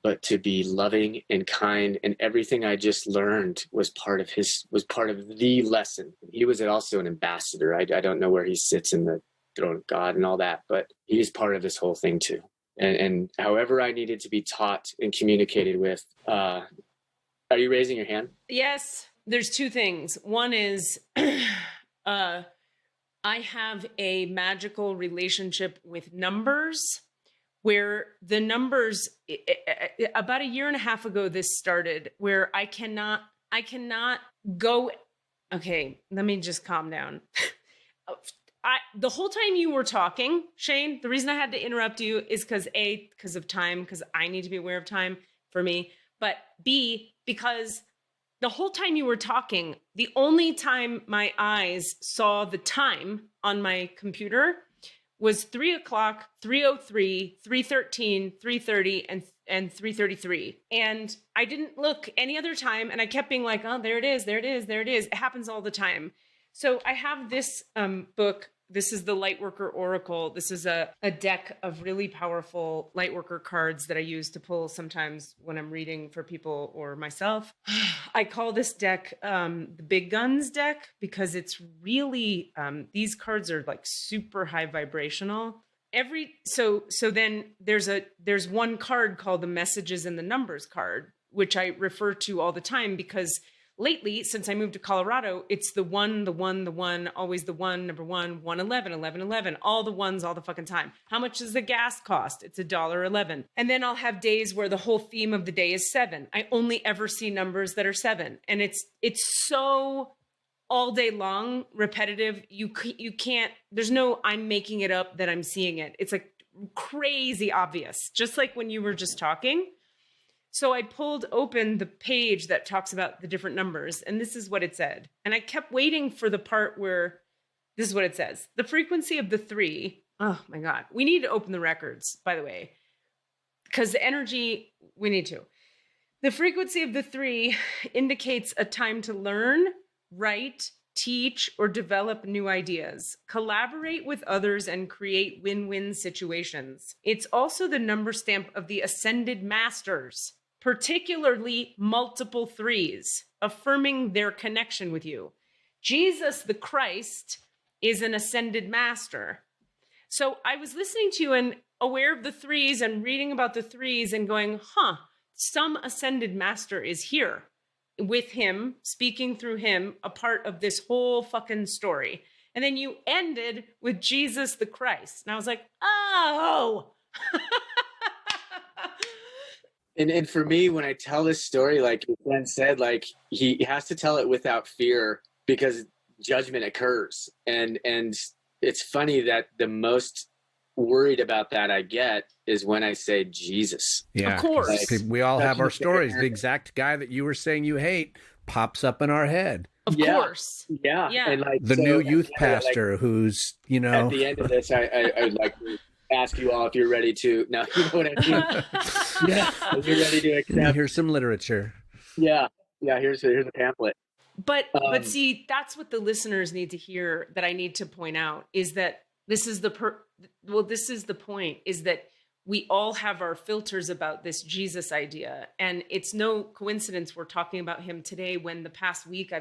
but to be loving and kind. And everything I just learned was part of the lesson. He was also an ambassador. I don't know where he sits in the throne of God and all that, but he's part of this whole thing too. And however I needed to be taught and communicated with. Are you raising your hand? Yes. There's two things. One is I have a magical relationship with numbers, where the numbers, about a year and a half ago, this started, where I cannot go. Okay, let me just calm down. The whole time you were talking, Shane, the reason I had to interrupt you is because of time, because I need to be aware of time for me, but B, because the whole time you were talking, the only time my eyes saw the time on my computer was 3 o'clock, 3:03, 3:13, 3:30, and 3:33. And I didn't look any other time, and I kept being like, oh, there it is, there it is, there it is. It happens all the time. So I have this book. This is the Lightworker Oracle. This is a deck of really powerful Lightworker cards that I use to pull sometimes when I'm reading for people or myself. I call this deck the Big Guns deck, because it's really, these cards are like super high vibrational. So then there's one card called the Messages and the Numbers card, which I refer to all the time, because lately, since I moved to Colorado, it's the one, always the one, number 1, 111, 1111, all the ones, all the fucking time. How much does the gas cost? It's $1.11. And then I'll have days where the whole theme of the day is 7. I only ever see numbers that are 7. And it's so all day long, repetitive. You can't, there's no, I'm making it up that I'm seeing it. It's like crazy obvious, just like when you were just talking. So I pulled open the page that talks about the different numbers, and this is what it said. And I kept waiting for the part where this is what it says. The frequency of the 3. Oh my God. We need to open the records, by the way, because the energy, we need to. The frequency of the 3 indicates a time to learn, write, teach, or develop new ideas, collaborate with others, and create win-win situations. It's also the number stamp of the ascended masters, particularly multiple 3s, affirming their connection with you. Jesus the Christ is an ascended master. So I was listening to you and aware of the 3s and reading about the 3s and going, some ascended master is here with him, speaking through him, a part of this whole fucking story. And then you ended with Jesus the Christ. And I was like, oh. And for me, when I tell this story, like Glenn said, like he has to tell it without fear because judgment occurs. And it's funny that the most worried about that I get is when I say Jesus. Yeah, of course. Like, we all have our stories. The exact guy that you were saying you hate pops up in our head. Of course. Yeah. And like the new youth pastor who's, you know. At the end of this, I'd like to ask you all if you're ready to, now you know what I mean? Yeah. If you're ready to accept. Here's some literature. Yeah. Here's a pamphlet. But see, that's what the listeners need to hear that I need to point out is that this is the point is that we all have our filters about this Jesus idea. And it's no coincidence we're talking about him today when the past week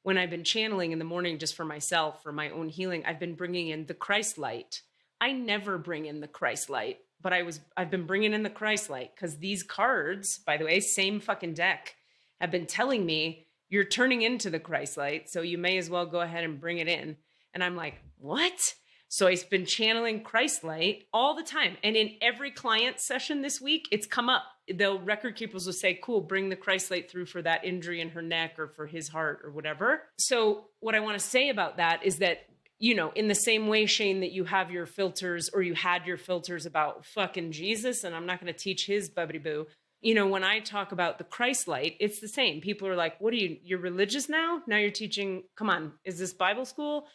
when I've been channeling in the morning just for myself, for my own healing, I've been bringing in the Christ light. I never bring in the Christ light, but I've been bringing in the Christ light because these cards, by the way, same fucking deck, have been telling me you're turning into the Christ light, so you may as well go ahead and bring it in. And I'm like, what? So I've been channeling Christ light all the time. And in every client session this week, it's come up. The record keepers will say, cool, bring the Christ light through for that injury in her neck or for his heart or whatever. So what I want to say about that is that, you know, in the same way, Shane, that you have your filters or you had your filters about fucking Jesus, and I'm not going to teach his bubbity boo. You know, when I talk about the Christ light, it's the same. People are like, what are you're religious now? Now you're teaching, come on, is this Bible school?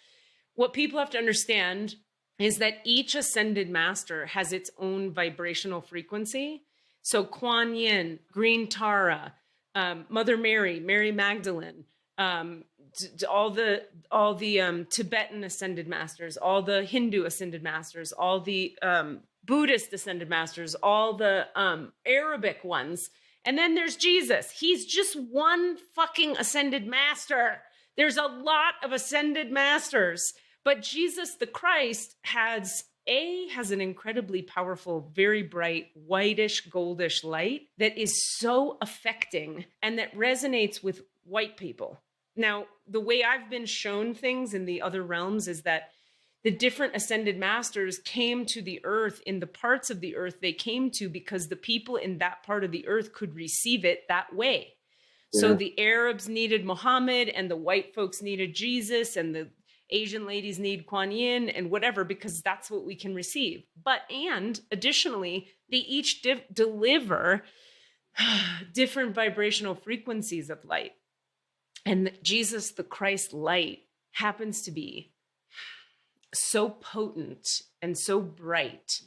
What people have to understand is that each ascended master has its own vibrational frequency. So Kuan Yin, Green Tara, Mother Mary, Mary Magdalene, all the Tibetan ascended masters, all the Hindu ascended masters, all the Buddhist ascended masters, all the Arabic ones. And then there's Jesus. He's just one fucking ascended master. There's a lot of ascended masters. But Jesus the Christ has an incredibly powerful, very bright, whitish, goldish light that is so affecting and that resonates with white people. Now, the way I've been shown things in the other realms is that the different ascended masters came to the earth in the parts of the earth they came to because the people in that part of the earth could receive it that way. Yeah. So the Arabs needed Muhammad and the white folks needed Jesus and the Asian ladies need Kuan Yin and whatever, because that's what we can receive. And additionally, they each deliver different vibrational frequencies of light. And Jesus, the Christ light, happens to be so potent and so bright.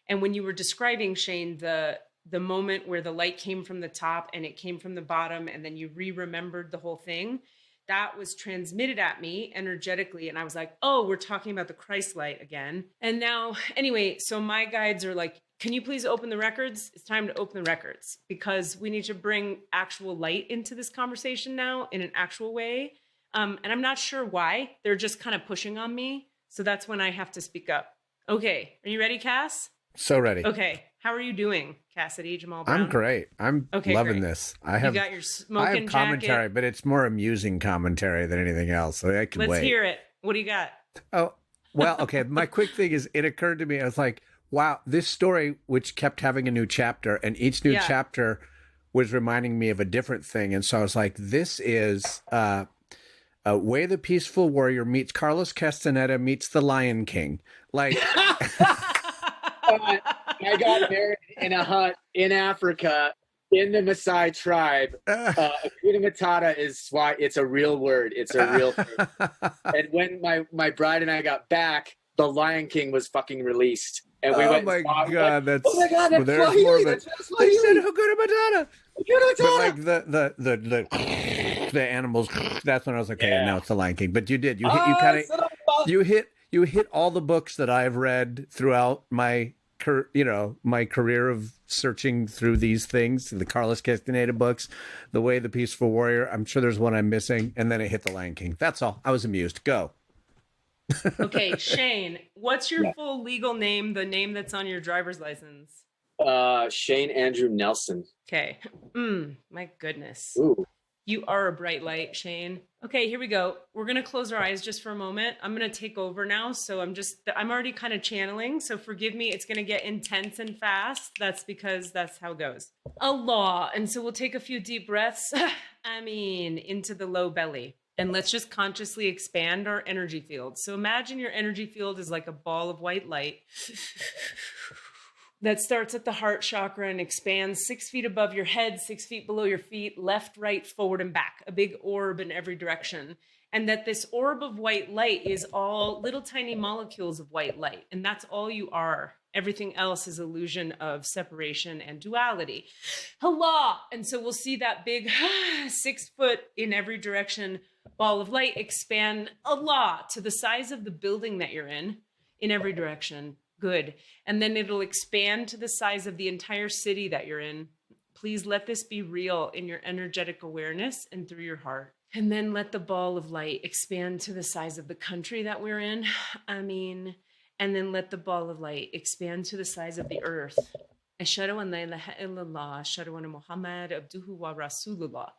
And when you were describing, Shane, the moment where the light came from the top and it came from the bottom, and then you remembered the whole thing, that was transmitted at me energetically. And I was like, oh, we're talking about the Christ light again. And now, anyway, so my guides are like, can you please open the records? It's time to open the records because we need to bring actual light into this conversation now in an actual way. And I'm not sure why. They're just kind of pushing on me. So that's when I have to speak up. Okay. Are you ready, Cass? So ready. Okay. How are you doing, Cassidy, Jamal Brown? I'm you I'm loving this. I have got your smoking commentary, jacket. But it's more amusing commentary than anything else. So I can wait. Let's hear it. What do you got? Oh, well, okay. My quick thing is it occurred to me. I was like, wow, this story, which kept having a new chapter, and each new chapter was reminding me of a different thing. And so I was like, this is Way the Peaceful Warrior meets Carlos Castaneda meets the Lion King. Like... I got married in a hut in Africa in the Maasai tribe, Hakuna Matata is why it's a real word. It's a real thing. And when my bride and I got back, The Lion King was fucking released. And we went, my God, that's oh my God, that's there's Swahili. more of That's it. Swahili. They said Hakuna Matata. Hakuna But Matata. like the animals, that's when I was like, okay, Yeah. now it's the Lion King. But you did, you hit all the books that I've read throughout my career of searching through these things, the Carlos Castaneda books, The Way of the Peaceful Warrior. I'm sure there's one I'm missing, and then it hit the Lion King. That's all. I was amused. Go. Okay, Shane, what's your full legal name, the name that's on your driver's license? Shane Andrew Nelson. Okay. My goodness. Ooh. You are a bright light, Shane. Okay, here we go. We're going to close our eyes just for a moment. I'm going to take over now. So I'm already kind of channeling. So forgive me. It's going to get intense and fast. That's because that's how it goes. Allah. And so we'll take a few deep breaths. Into the low belly. And let's just consciously expand our energy field. So imagine your energy field is like a ball of white light that starts at the heart chakra and expands 6 feet above your head, 6 feet below your feet, left, right, forward, and back, a big orb in every direction. And that this orb of white light is all little tiny molecules of white light. And that's all you are. Everything else is illusion of separation and duality. Allah. And so we'll see that big 6 foot in every direction ball of light expand Allah to the size of the building that you're in every direction. Good. And then it'll expand to the size of the entire city that you're in. Please let this be real in your energetic awareness and through your heart. And then let the ball of light expand to the size of the country that we're in. And then let the ball of light expand to the size of the earth. Ashhadu an la ilaha illallah, ashhadu anna Muhammad abduhu wa rasulullah.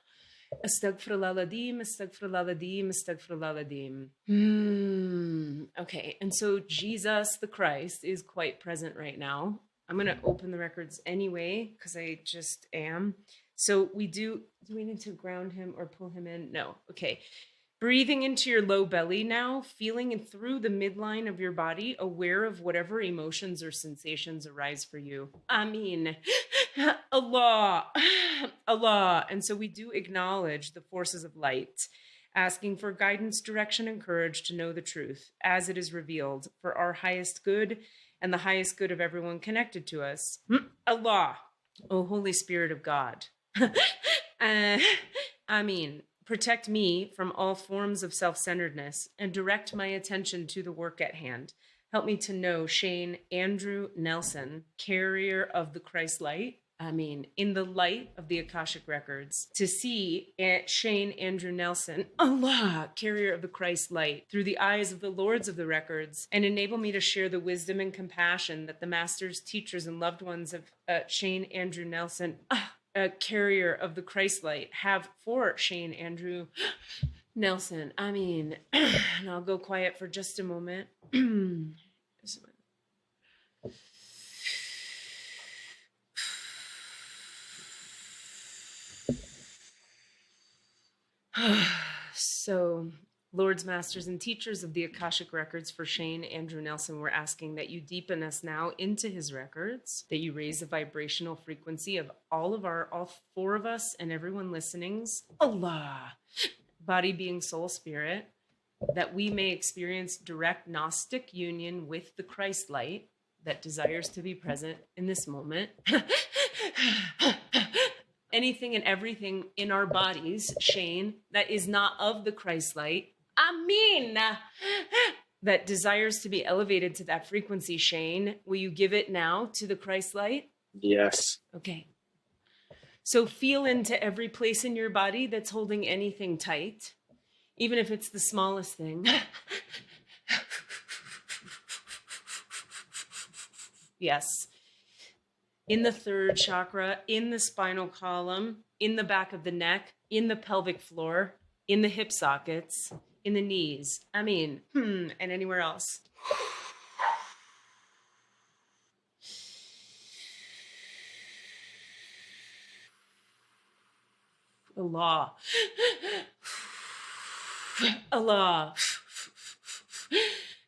Astaghfirullah ladim, astaghfirullah ladim, astaghfirullah ladim. Okay, and so Jesus the Christ is quite present right now. I'm going to open the records anyway, because I just am. So do we need to ground him or pull him in? No. Okay. Breathing into your low belly now, feeling through the midline of your body, aware of whatever emotions or sensations arise for you. Allah. Allah. And so we do acknowledge the forces of light, asking for guidance, direction, and courage to know the truth as it is revealed for our highest good and the highest good of everyone connected to us. Allah. O Holy Spirit of God. Protect me from all forms of self-centeredness and direct my attention to the work at hand. Help me to know Shane Andrew Nelson, carrier of the Christ light. In the light of the Akashic records, to see Shane Andrew Nelson, Allah, carrier of the Christ light, through the eyes of the lords of the records, and enable me to share the wisdom and compassion that the masters, teachers, and loved ones of Shane Andrew Nelson, a carrier of the Christ light, have for Shane Andrew Nelson. And I'll go quiet for just a moment. So, Lords, Masters, and Teachers of the Akashic Records for Shane Andrew Nelson, we're asking that you deepen us now into his records, that you raise the vibrational frequency of all 4 of us and everyone listening's Allah, body, being, soul, spirit, that we may experience direct Gnostic union with the Christ light that desires to be present in this moment. Anything and everything in our bodies, Shane, that is not of the Christ light, that desires to be elevated to that frequency, Shane, will you give it now to the Christ light? Yes. Okay. So feel into every place in your body that's holding anything tight, even if it's the smallest thing. Yes. In the 3rd chakra, in the spinal column, in the back of the neck, in the pelvic floor, in the hip sockets, in the knees, and anywhere else. Allah. Allah.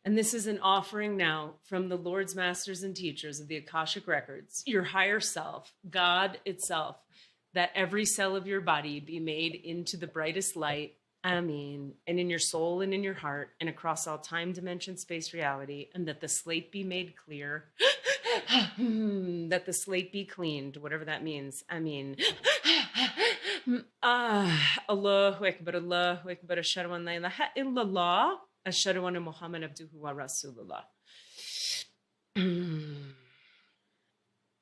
And this is an offering now from the Lords, Masters, and Teachers of the Akashic Records, your higher self, God itself, that every cell of your body be made into the brightest light. Amen. And in your soul and in your heart and across all time, dimension, space, reality, and that the slate be made clear. That the slate be cleaned, whatever that means. Amen. Allahu Akbar, Allahu Akbar, ashhadu an la ilaha illallah, ashhadu anna Muhammad abduhu wa rasulullah.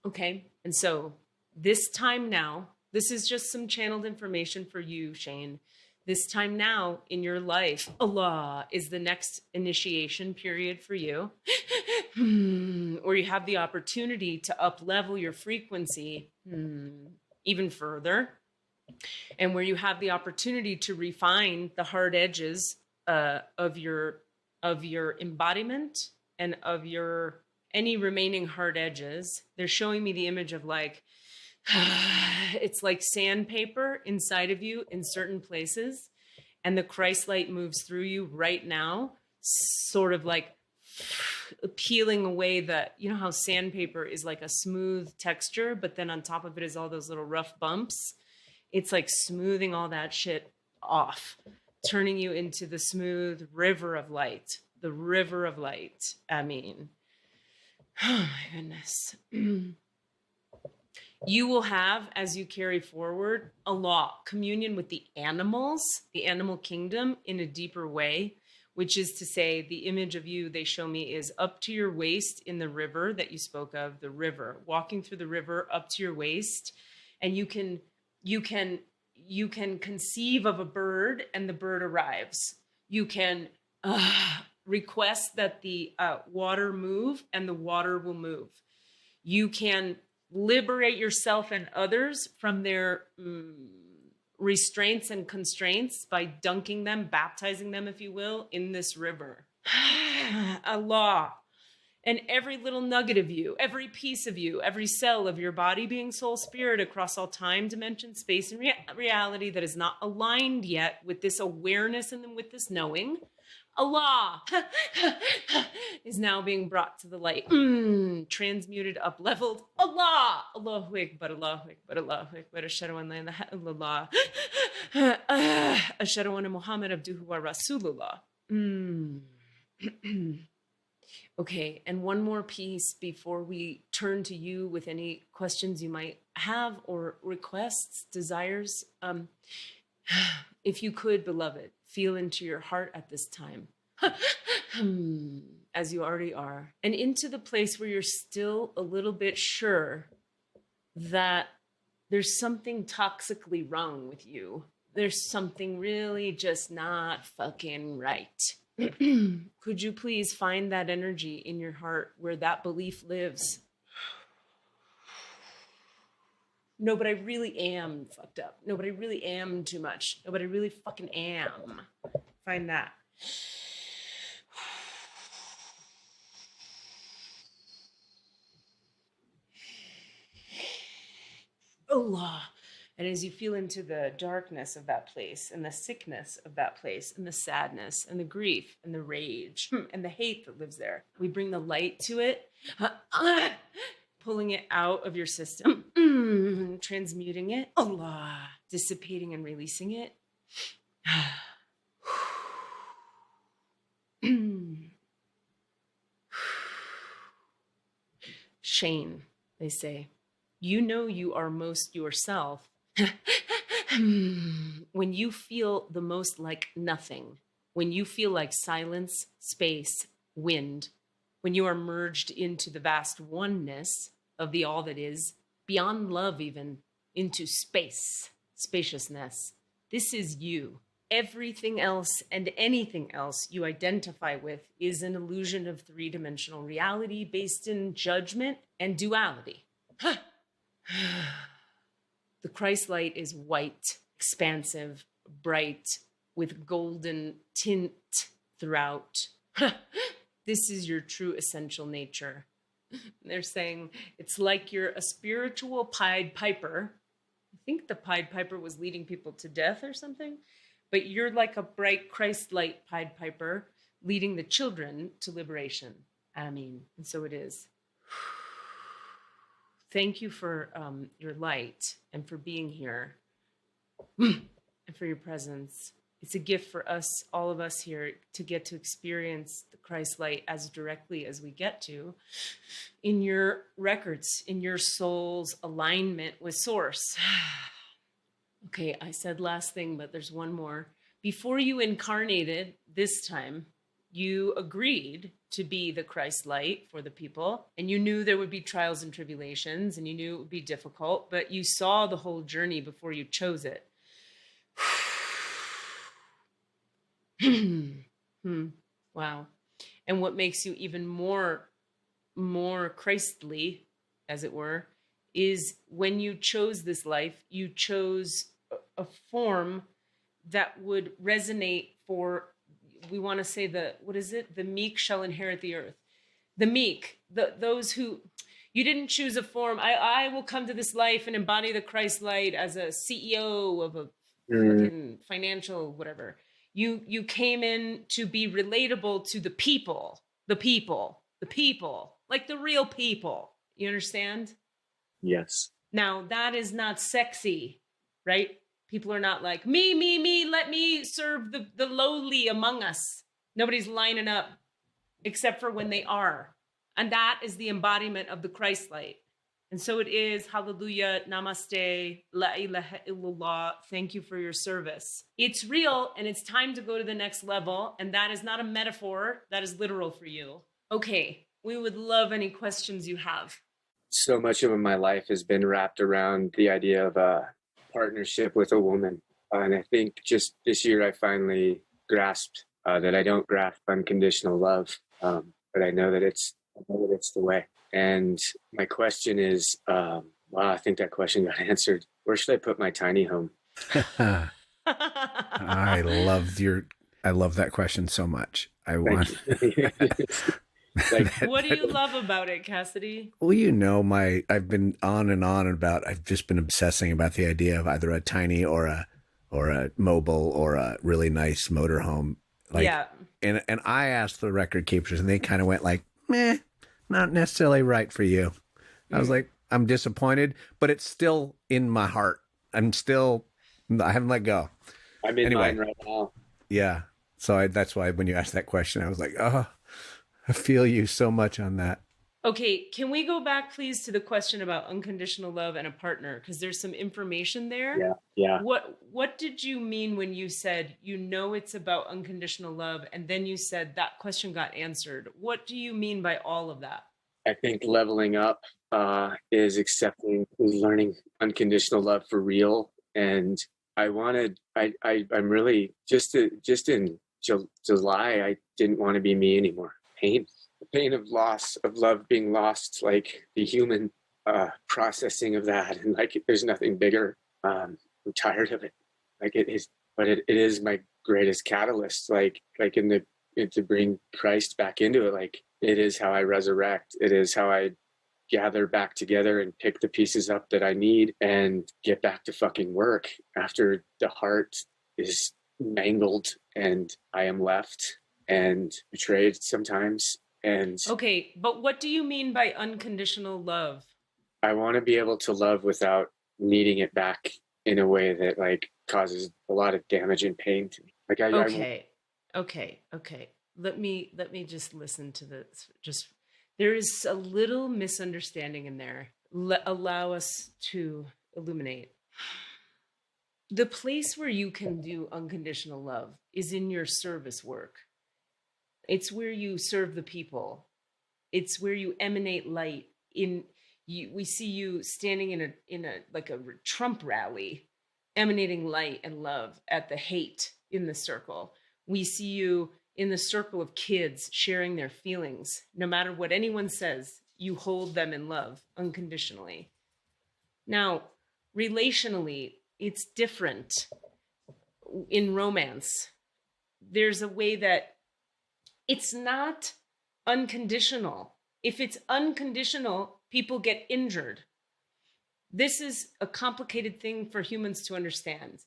Okay, and so this time now, this is just some channeled information for you, Shane. This time now in your life, Allah is the next initiation period for you, where you have the opportunity to up-level your frequency even further, and where you have the opportunity to refine the hard edges of your embodiment and of your any remaining hard edges. They're showing me the image of like, it's like sandpaper inside of you in certain places, and the Christ light moves through you right now, sort of like peeling away that, you know how sandpaper is like a smooth texture, but then on top of it is all those little rough bumps. It's like smoothing all that shit off, turning you into the smooth river of light, the river of light. I mean, oh my goodness. You will have, as you carry forward, communion with the animals, the animal kingdom in a deeper way, which is to say the image of you they show me is up to your waist in the river that you spoke of, the river, walking through the river up to your waist. And you can conceive of a bird and the bird arrives. You can request that the water move and the water will move. You can liberate yourself and others from their restraints and constraints by dunking them, baptizing them, if you will, in this river. Allah. And every little nugget of you, every piece of you, every cell of your body, being, soul, spirit, across all time, dimension, space, and reality that is not aligned yet with this awareness and then with this knowing, Allah is now being brought to the light, transmuted, up-leveled. Allah, Allahu Akbar, Allahu Akbar, Allahu Akbar, ashhadu an la ilaha illallah, ashhadu anna Muhammad abduhu wa rasulullah. Okay, and one more piece before we turn to you with any questions you might have or requests, desires. If you could, beloved, feel into your heart at this time, as you already are, and into the place where you're still a little bit sure that there's something toxically wrong with you. There's something really just not fucking right. Could you please find that energy in your heart where that belief lives? No, but I really am fucked up. No, but I really am too much. No, but I really fucking am. Find that. Allah. And as you feel into the darkness of that place and the sickness of that place and the sadness and the grief and the rage and the hate that lives there, we bring the light to it, pulling it out of your system, transmuting it, Allah, dissipating and releasing it. Shane, they say, you know you are most yourself when you feel the most like nothing, when you feel like silence, space, wind, when you are merged into the vast oneness of the all that is, beyond love even, into space, spaciousness. This is you. Everything else and anything else you identify with is an illusion of three-dimensional reality based in judgment and duality. The Christ light is white, expansive, bright, with golden tint throughout. This is your true essential nature. They're saying it's like you're a spiritual Pied Piper. I think the Pied Piper was leading people to death or something, but you're like a bright Christ light Pied Piper leading the children to liberation. Amen. And so it is. thank you for your light and for being here and for your presence. It's a gift for us, all of us here, to get to experience the Christ light as directly as we get to in your records, in your soul's alignment with Source. Okay, I said last thing, but there's one more. Before you incarnated this time, you agreed to be the Christ light for the people, and you knew there would be trials and tribulations, and you knew it would be difficult, but you saw the whole journey before you chose it. Wow. And what makes you even more Christly, as it were, is when you chose this life, you chose a form that would resonate for, we want to say the meek shall inherit the earth. The meek, those who, you didn't choose a form. I will come to this life and embody the Christ light as a CEO of a fucking financial whatever. You came in to be relatable to the people, like the real people. You understand? Yes. Now, that is not sexy, right? People are not like, me, let me serve the lowly among us. Nobody's lining up except for when they are. And that is the embodiment of the Christ light. And so it is, hallelujah, namaste, la ilaha illallah, thank you for your service. It's real, and it's time to go to the next level, and that is not a metaphor, that is literal for you. Okay, we would love any questions you have. So much of my life has been wrapped around the idea of a partnership with a woman. And I think just this year I finally grasped that I don't grasp unconditional love, but I know that it's the way. And my question is, wow, I think that question got answered. Where should I put my tiny home? I love that question so much. What do you love about it, Cassidy? Well, I've been on and on about, I've just been obsessing about the idea of either a tiny or a mobile or a really nice motorhome. Yeah. And I asked the record keepers and they kind of went like, meh, not necessarily right for you. I was like, I'm disappointed, but it's still in my heart. I haven't let go. I'm in mine right now. Yeah. So that's why when you asked that question, I was like, oh, I feel you so much on that. Okay, can we go back, please, to the question about unconditional love and a partner? Because there's some information there. Yeah. What did you mean when you said, it's about unconditional love, and then you said that question got answered? What do you mean by all of that? I think leveling up is learning unconditional love for real. And I'm really, just in July, I didn't want to be me anymore. The pain of loss, of love being lost, like the human processing of that, and like there's nothing bigger. I'm tired of it. Like it is, but it is my greatest catalyst. Like to bring Christ back into it. Like it is how I resurrect. It is how I gather back together and pick the pieces up that I need and get back to fucking work after the heart is mangled and I am left and betrayed sometimes. And okay, but what do you mean by unconditional love? I want to be able to love without needing it back in a way that like causes a lot of damage and pain to me. Like Okay. Let me just listen to this. There is a little misunderstanding in there. Allow us to illuminate. The place where you can do unconditional love is in your service work. It's where you serve the people. It's where you emanate light. We see you standing in a Trump rally, emanating light and love at the hate in the circle. We see you in the circle of kids sharing their feelings. No matter what anyone says, you hold them in love unconditionally. Now, relationally, it's different. In romance, there's a way that it's not unconditional. If it's unconditional, people get injured. This is a complicated thing for humans to understand.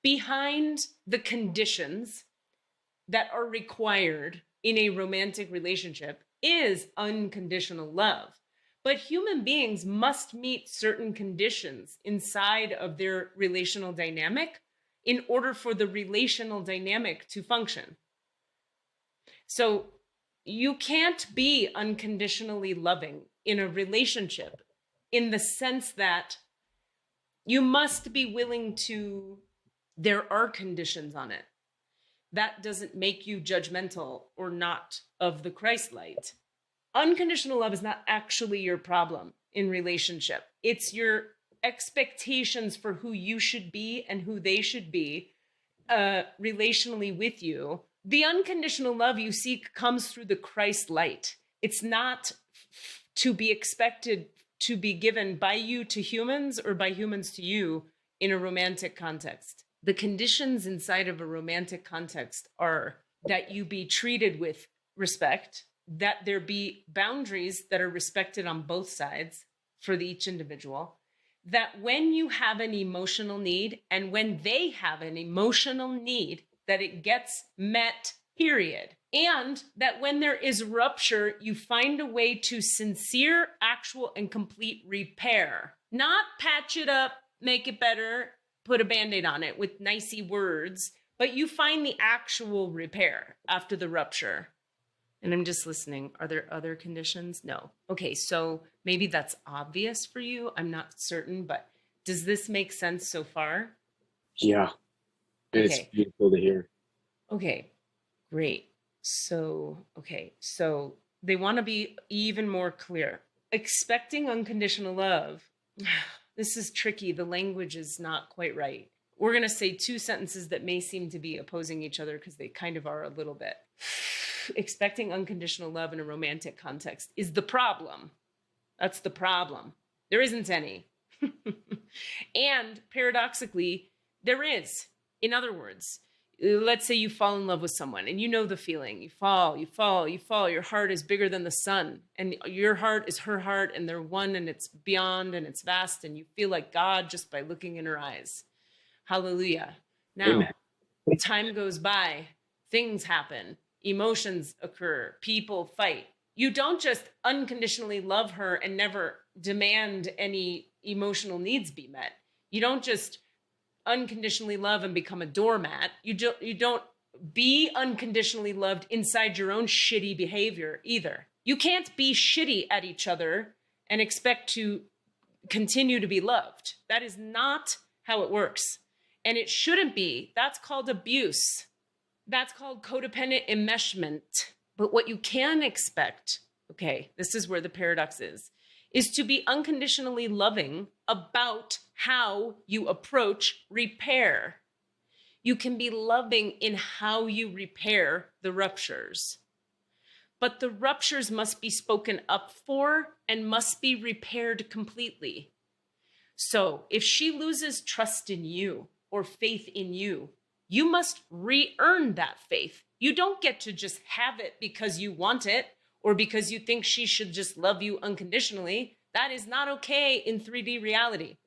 Behind the conditions that are required in a romantic relationship is unconditional love. But human beings must meet certain conditions inside of their relational dynamic in order for the relational dynamic to function. So you can't be unconditionally loving in a relationship in the sense that you must be willing to, there are conditions on it. That doesn't make you judgmental or not of the Christ light. Unconditional love is not actually your problem in relationship. It's your expectations for who you should be and who they should be relationally with you. The unconditional love you seek comes through the Christ light. It's not to be expected to be given by you to humans or by humans to you in a romantic context. The conditions inside of a romantic context are that you be treated with respect, that there be boundaries that are respected on both sides for each individual, that when you have an emotional need and when they have an emotional need, that it gets met, period. And that when there is rupture, you find a way to sincere, actual, and complete repair. Not patch it up, make it better, put a Band-Aid on it with nicey words, but you find the actual repair after the rupture. And I'm just listening. Are there other conditions? No. Okay, so maybe that's obvious for you. I'm not certain, but does this make sense so far? Yeah. And Okay. it's beautiful to hear. Okay, great. So they want to be even more clear. Expecting unconditional love. This is tricky. The language is not quite right. We're going to say two sentences that may seem to be opposing each other because they kind of are a little bit. Expecting unconditional love in a romantic context is the problem. That's the problem. There isn't any. And paradoxically, there is. In other words, let's say you fall in love with someone and you know the feeling. You fall. Your heart is bigger than the sun. And your heart is her heart and they're one and it's beyond and it's vast. And you feel like God just by looking in her eyes. Hallelujah. Now, Amen. Time goes by. Things happen. Emotions occur. People fight. You don't just unconditionally love her and never demand any emotional needs be met. You don't just unconditionally love and become a doormat. You don't be unconditionally loved inside your own shitty behavior either. You can't be shitty at each other and expect to continue to be loved. That is not how it works. And it shouldn't be. That's called abuse. That's called codependent enmeshment. But what you can expect, okay, this is where the paradox is to be unconditionally loving about how you approach repair. You can be loving in how you repair the ruptures. But the ruptures must be spoken up for and must be repaired completely. So if she loses trust in you or faith in you, you must re-earn that faith. You don't get to just have it because you want it or because you think she should just love you unconditionally. That is not okay in 3D reality.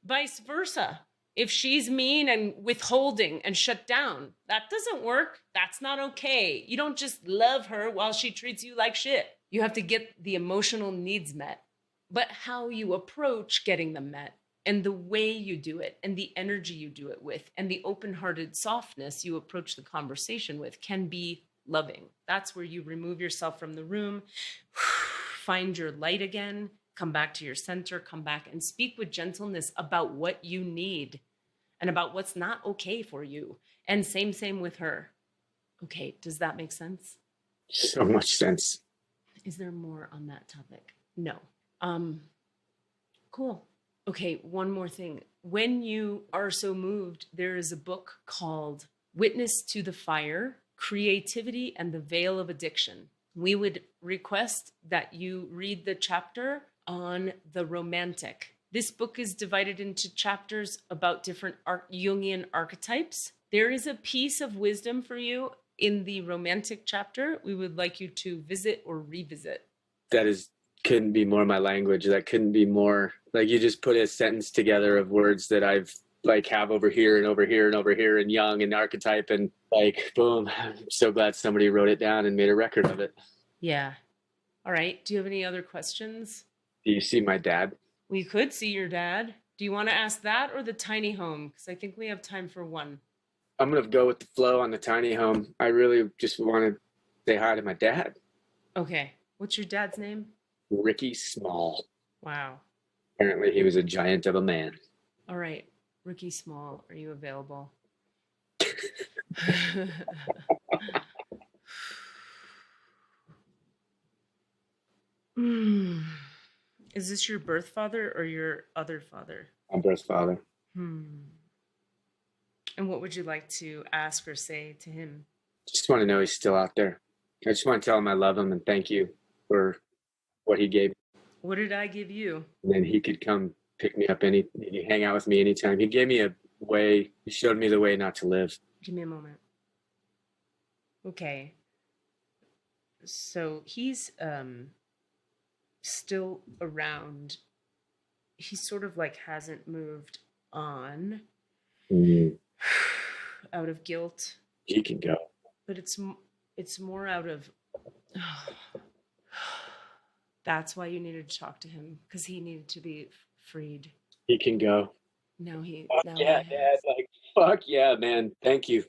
Vice versa. If she's mean and withholding and shut down, that doesn't work. That's not okay. You don't just love her while she treats you like shit. You have to get the emotional needs met. But how you approach getting them met and the way you do it and the energy you do it with and the open-hearted softness you approach the conversation with can be loving. That's where you remove yourself from the room, find your light again, come back to your center, come back and speak with gentleness about what you need and about what's not okay for you. And same with her. Okay, does that make sense? So much sense. Is there more on that topic? No. Cool. Okay, one more thing. When you are so moved, there is a book called Witness to the Fire, Creativity and the Veil of Addiction. We would request that you read the chapter on the romantic. This book is divided into chapters about different Jungian archetypes. There is a piece of wisdom for you in the romantic chapter we would like you to visit or revisit. Couldn't be more my language. That couldn't be more like you just put a sentence together of words that I've like have over here and over here and over here and Jung and archetype and like boom. I'm so glad somebody wrote it down and made a record of it. Yeah. All right. Do you have any other questions? Do you see my dad? We could see your dad. Do you want to ask that or the tiny home? Because I think we have time for one. I'm going to go with the flow on the tiny home. I really just want to say hi to my dad. Okay. What's your dad's name? Ricky Small. Wow. Apparently he was a giant of a man. All right. Ricky Small, are you available? Is this your birth father or your other father? My birth father. And what would you like to ask or say to him? Just want to know he's still out there. I just want to tell him I love him and thank you for what he gave. What did I give you? And then he could come pick me up hang out with me anytime. He gave me a way. He showed me the way not to live. Give me a moment. Okay. So he's still around. He sort of like hasn't moved on out of guilt. He can go. But it's more out of that's why you needed to talk to him, because he needed to be freed. He can go. Now he Dad, like fuck yeah, man. Thank you.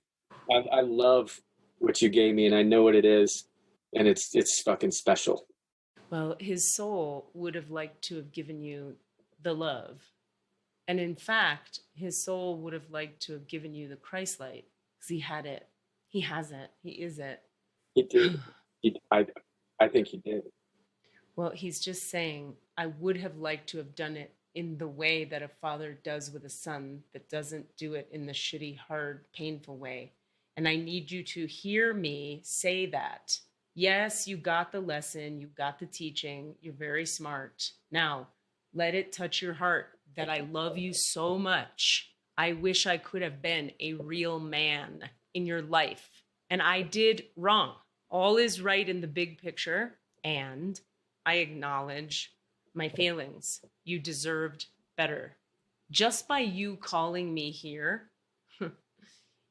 I love what you gave me and I know what it is. And it's fucking special. Well, his soul would have liked to have given you the love. And in fact, his soul would have liked to have given you the Christ light, because he had it. He has it. He is it. He did. I think he did. Well, he's just saying, I would have liked to have done it in the way that a father does with a son, that doesn't do it in the shitty, hard, painful way. And I need you to hear me say that. Yes, you got the lesson, you got the teaching, you're very smart. Now, let it touch your heart that I love you so much. I wish I could have been a real man in your life. And I did wrong. All is right in the big picture, and I acknowledge my failings. You deserved better. Just by you calling me here,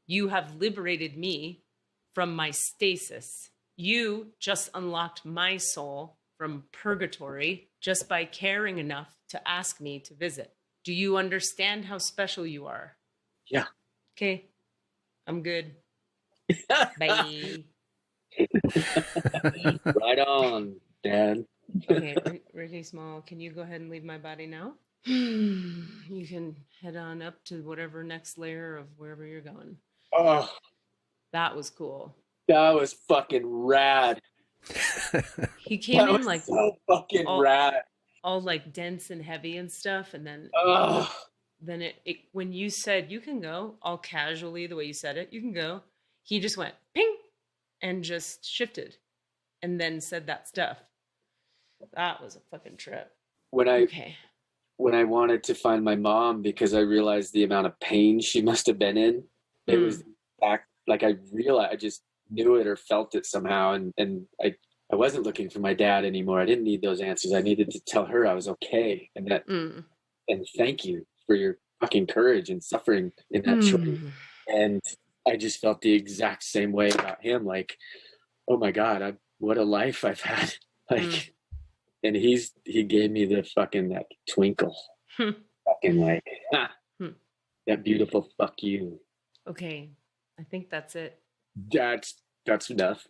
you have liberated me from my stasis. You just unlocked my soul from purgatory just by caring enough to ask me to visit. Do you understand how special you are? Yeah. Okay. I'm good. Bye. Right on, Dad. Okay, Ricky Small, can you go ahead and leave my body now? You can head on up to whatever next layer of wherever you're going. Oh, That was cool. that was fucking rad. He came That in was like so fucking rad. all like dense and heavy and stuff, and then Oh, then it when you said you can go, all casually the way you said it, you can go, he just went ping and just shifted and then said that stuff. That was a fucking trip. when I wanted to find my mom because I realized the amount of pain she must have been in, it was back like I realized, I just knew it or felt it somehow, and I wasn't looking for my dad anymore. I didn't need those answers. I needed to tell her I was okay, and that and thank you for your fucking courage and suffering in that choice. And I just felt the exact same way about him. Like, oh my God, what a life I've had. Like, and he gave me the fucking that twinkle, fucking like that beautiful fuck you. Okay, I think that's it. That's enough.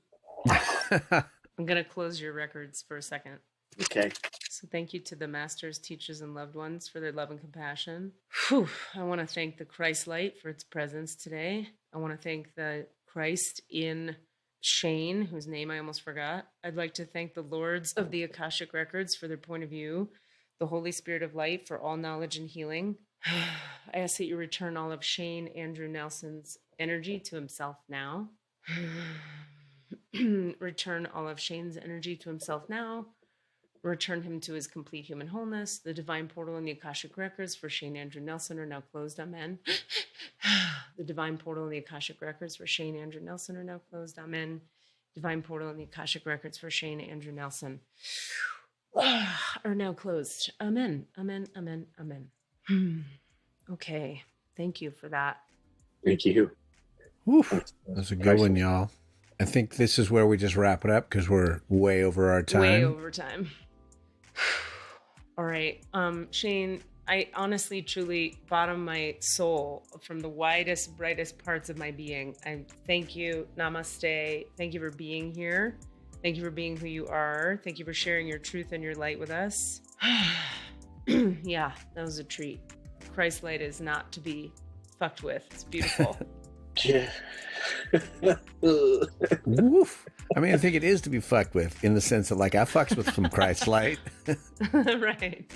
I'm gonna close your records for a second. Okay. So thank you to the masters, teachers, and loved ones for their love and compassion. Whew. I want to thank the Christ light for its presence today. I want to thank the Christ in Shane, whose name I almost forgot. I'd like to thank the Lords of the Akashic Records for their point of view, the Holy Spirit of Light for all knowledge and healing. I ask that you return all of Shane Andrew Nelson's energy to himself now. Return all of Shane's energy to himself now. Return him to his complete human wholeness. The divine portal and the Akashic Records for Shane Andrew Nelson are now closed. Amen. The divine portal and the Akashic Records for Shane Andrew Nelson are now closed. Amen. Divine portal and the Akashic Records for Shane Andrew Nelson are now closed. Amen. Amen. Amen. Amen. Okay. Thank you for that. Thank you. That's a good one, y'all. I think this is where we just wrap it up because we're way over our time. Way over time. All right. Shane, I honestly, truly, bottom of my soul, from the widest, brightest parts of my being, I thank you. Namaste. Thank you for being here. Thank you for being who you are. Thank you for sharing your truth and your light with us. Yeah, that was a treat. Christ light is not to be fucked with. It's beautiful. Yeah. Woof. I mean, I think it is to be fucked with, in the sense that, like, I fucks with some Christ light. Right.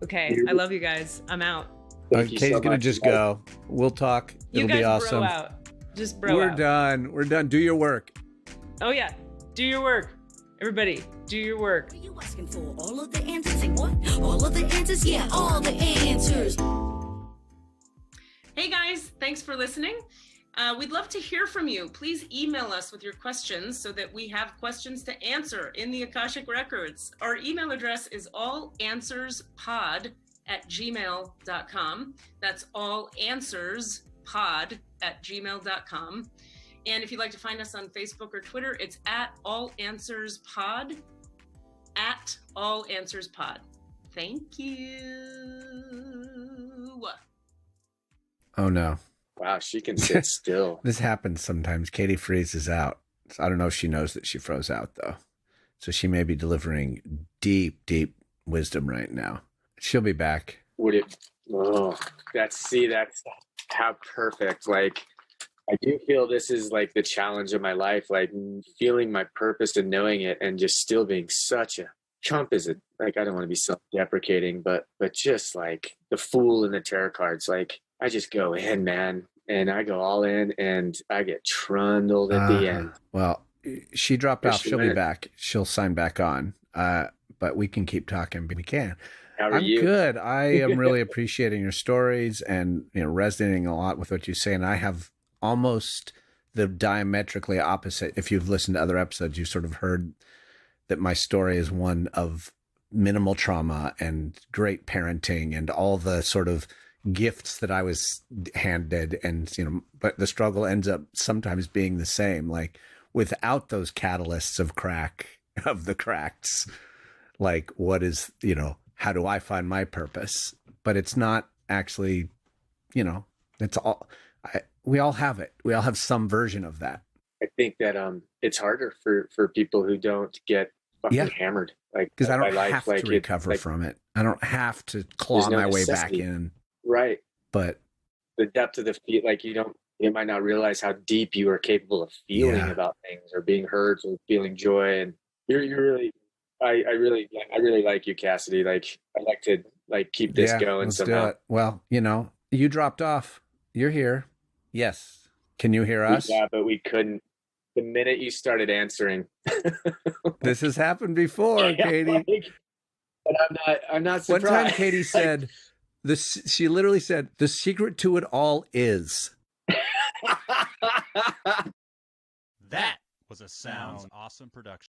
Okay, I love you guys. I'm out. Thank you Katie's so gonna much. just go. We'll talk. You It'll guys be awesome. bro out. Just bro We're out. done. We're done. Do your work. Oh yeah, do your work. Everybody, do your work. What are you asking for? All of the answers? Say what? All of the answers? Yeah, all the answers. Hey guys, thanks for listening. We'd love to hear from you. Please email us with your questions so that we have questions to answer in the Akashic Records. Our email address is allanswerspod@gmail.com. That's allanswerspod@gmail.com. And if you'd like to find us on Facebook or Twitter, it's @allanswerspod, @allanswerspod. Thank you. Oh no. Wow, she can sit still. This happens sometimes. Katie freezes out. So I don't know if she knows that she froze out, though. So she may be delivering deep, deep wisdom right now. She'll be back. Would it? Oh, that's how perfect. Like, I do feel this is like the challenge of my life, like feeling my purpose and knowing it, and just still being such a chump. Is it like, I don't want to be self-deprecating, but just like the fool in the tarot cards. Like, I just go in, man, and I go all in, and I get trundled at the end. Well, she dropped off. She'll be went. back. She'll sign back on. But we can keep talking. We can. How are I'm you? good. I am really appreciating your stories and, you know, resonating a lot with what you say. And I have almost the diametrically opposite. If you've listened to other episodes, you've sort of heard that my story is one of minimal trauma and great parenting and all the sort of gifts that I was handed. And, you know, but the struggle ends up sometimes being the same. Like, without those catalysts of the cracks, like, what is, you know, how do I find my purpose? But it's not actually, you know, it's all, we all have it. We all have some version of that. I think that it's harder for people who don't get fucking hammered. Like, Because I don't by life, have like to recover from it. I don't have to claw no my way back necessity. in. Right. But The depth of the feel, like, you might not realize how deep you are capable of feeling about things, or being hurt, or feeling joy. And you're really, I really like you, Cassidy. Like, I like to keep this going let's somehow. do it. Well, you know, you dropped off. You're here. Yes. Can you hear us? Yeah, but we couldn't. The minute you started answering, This has happened before, Katie. But I'm not One surprised. time Katie said, she literally said, the secret to it all is. That was a Sounds Awesome production.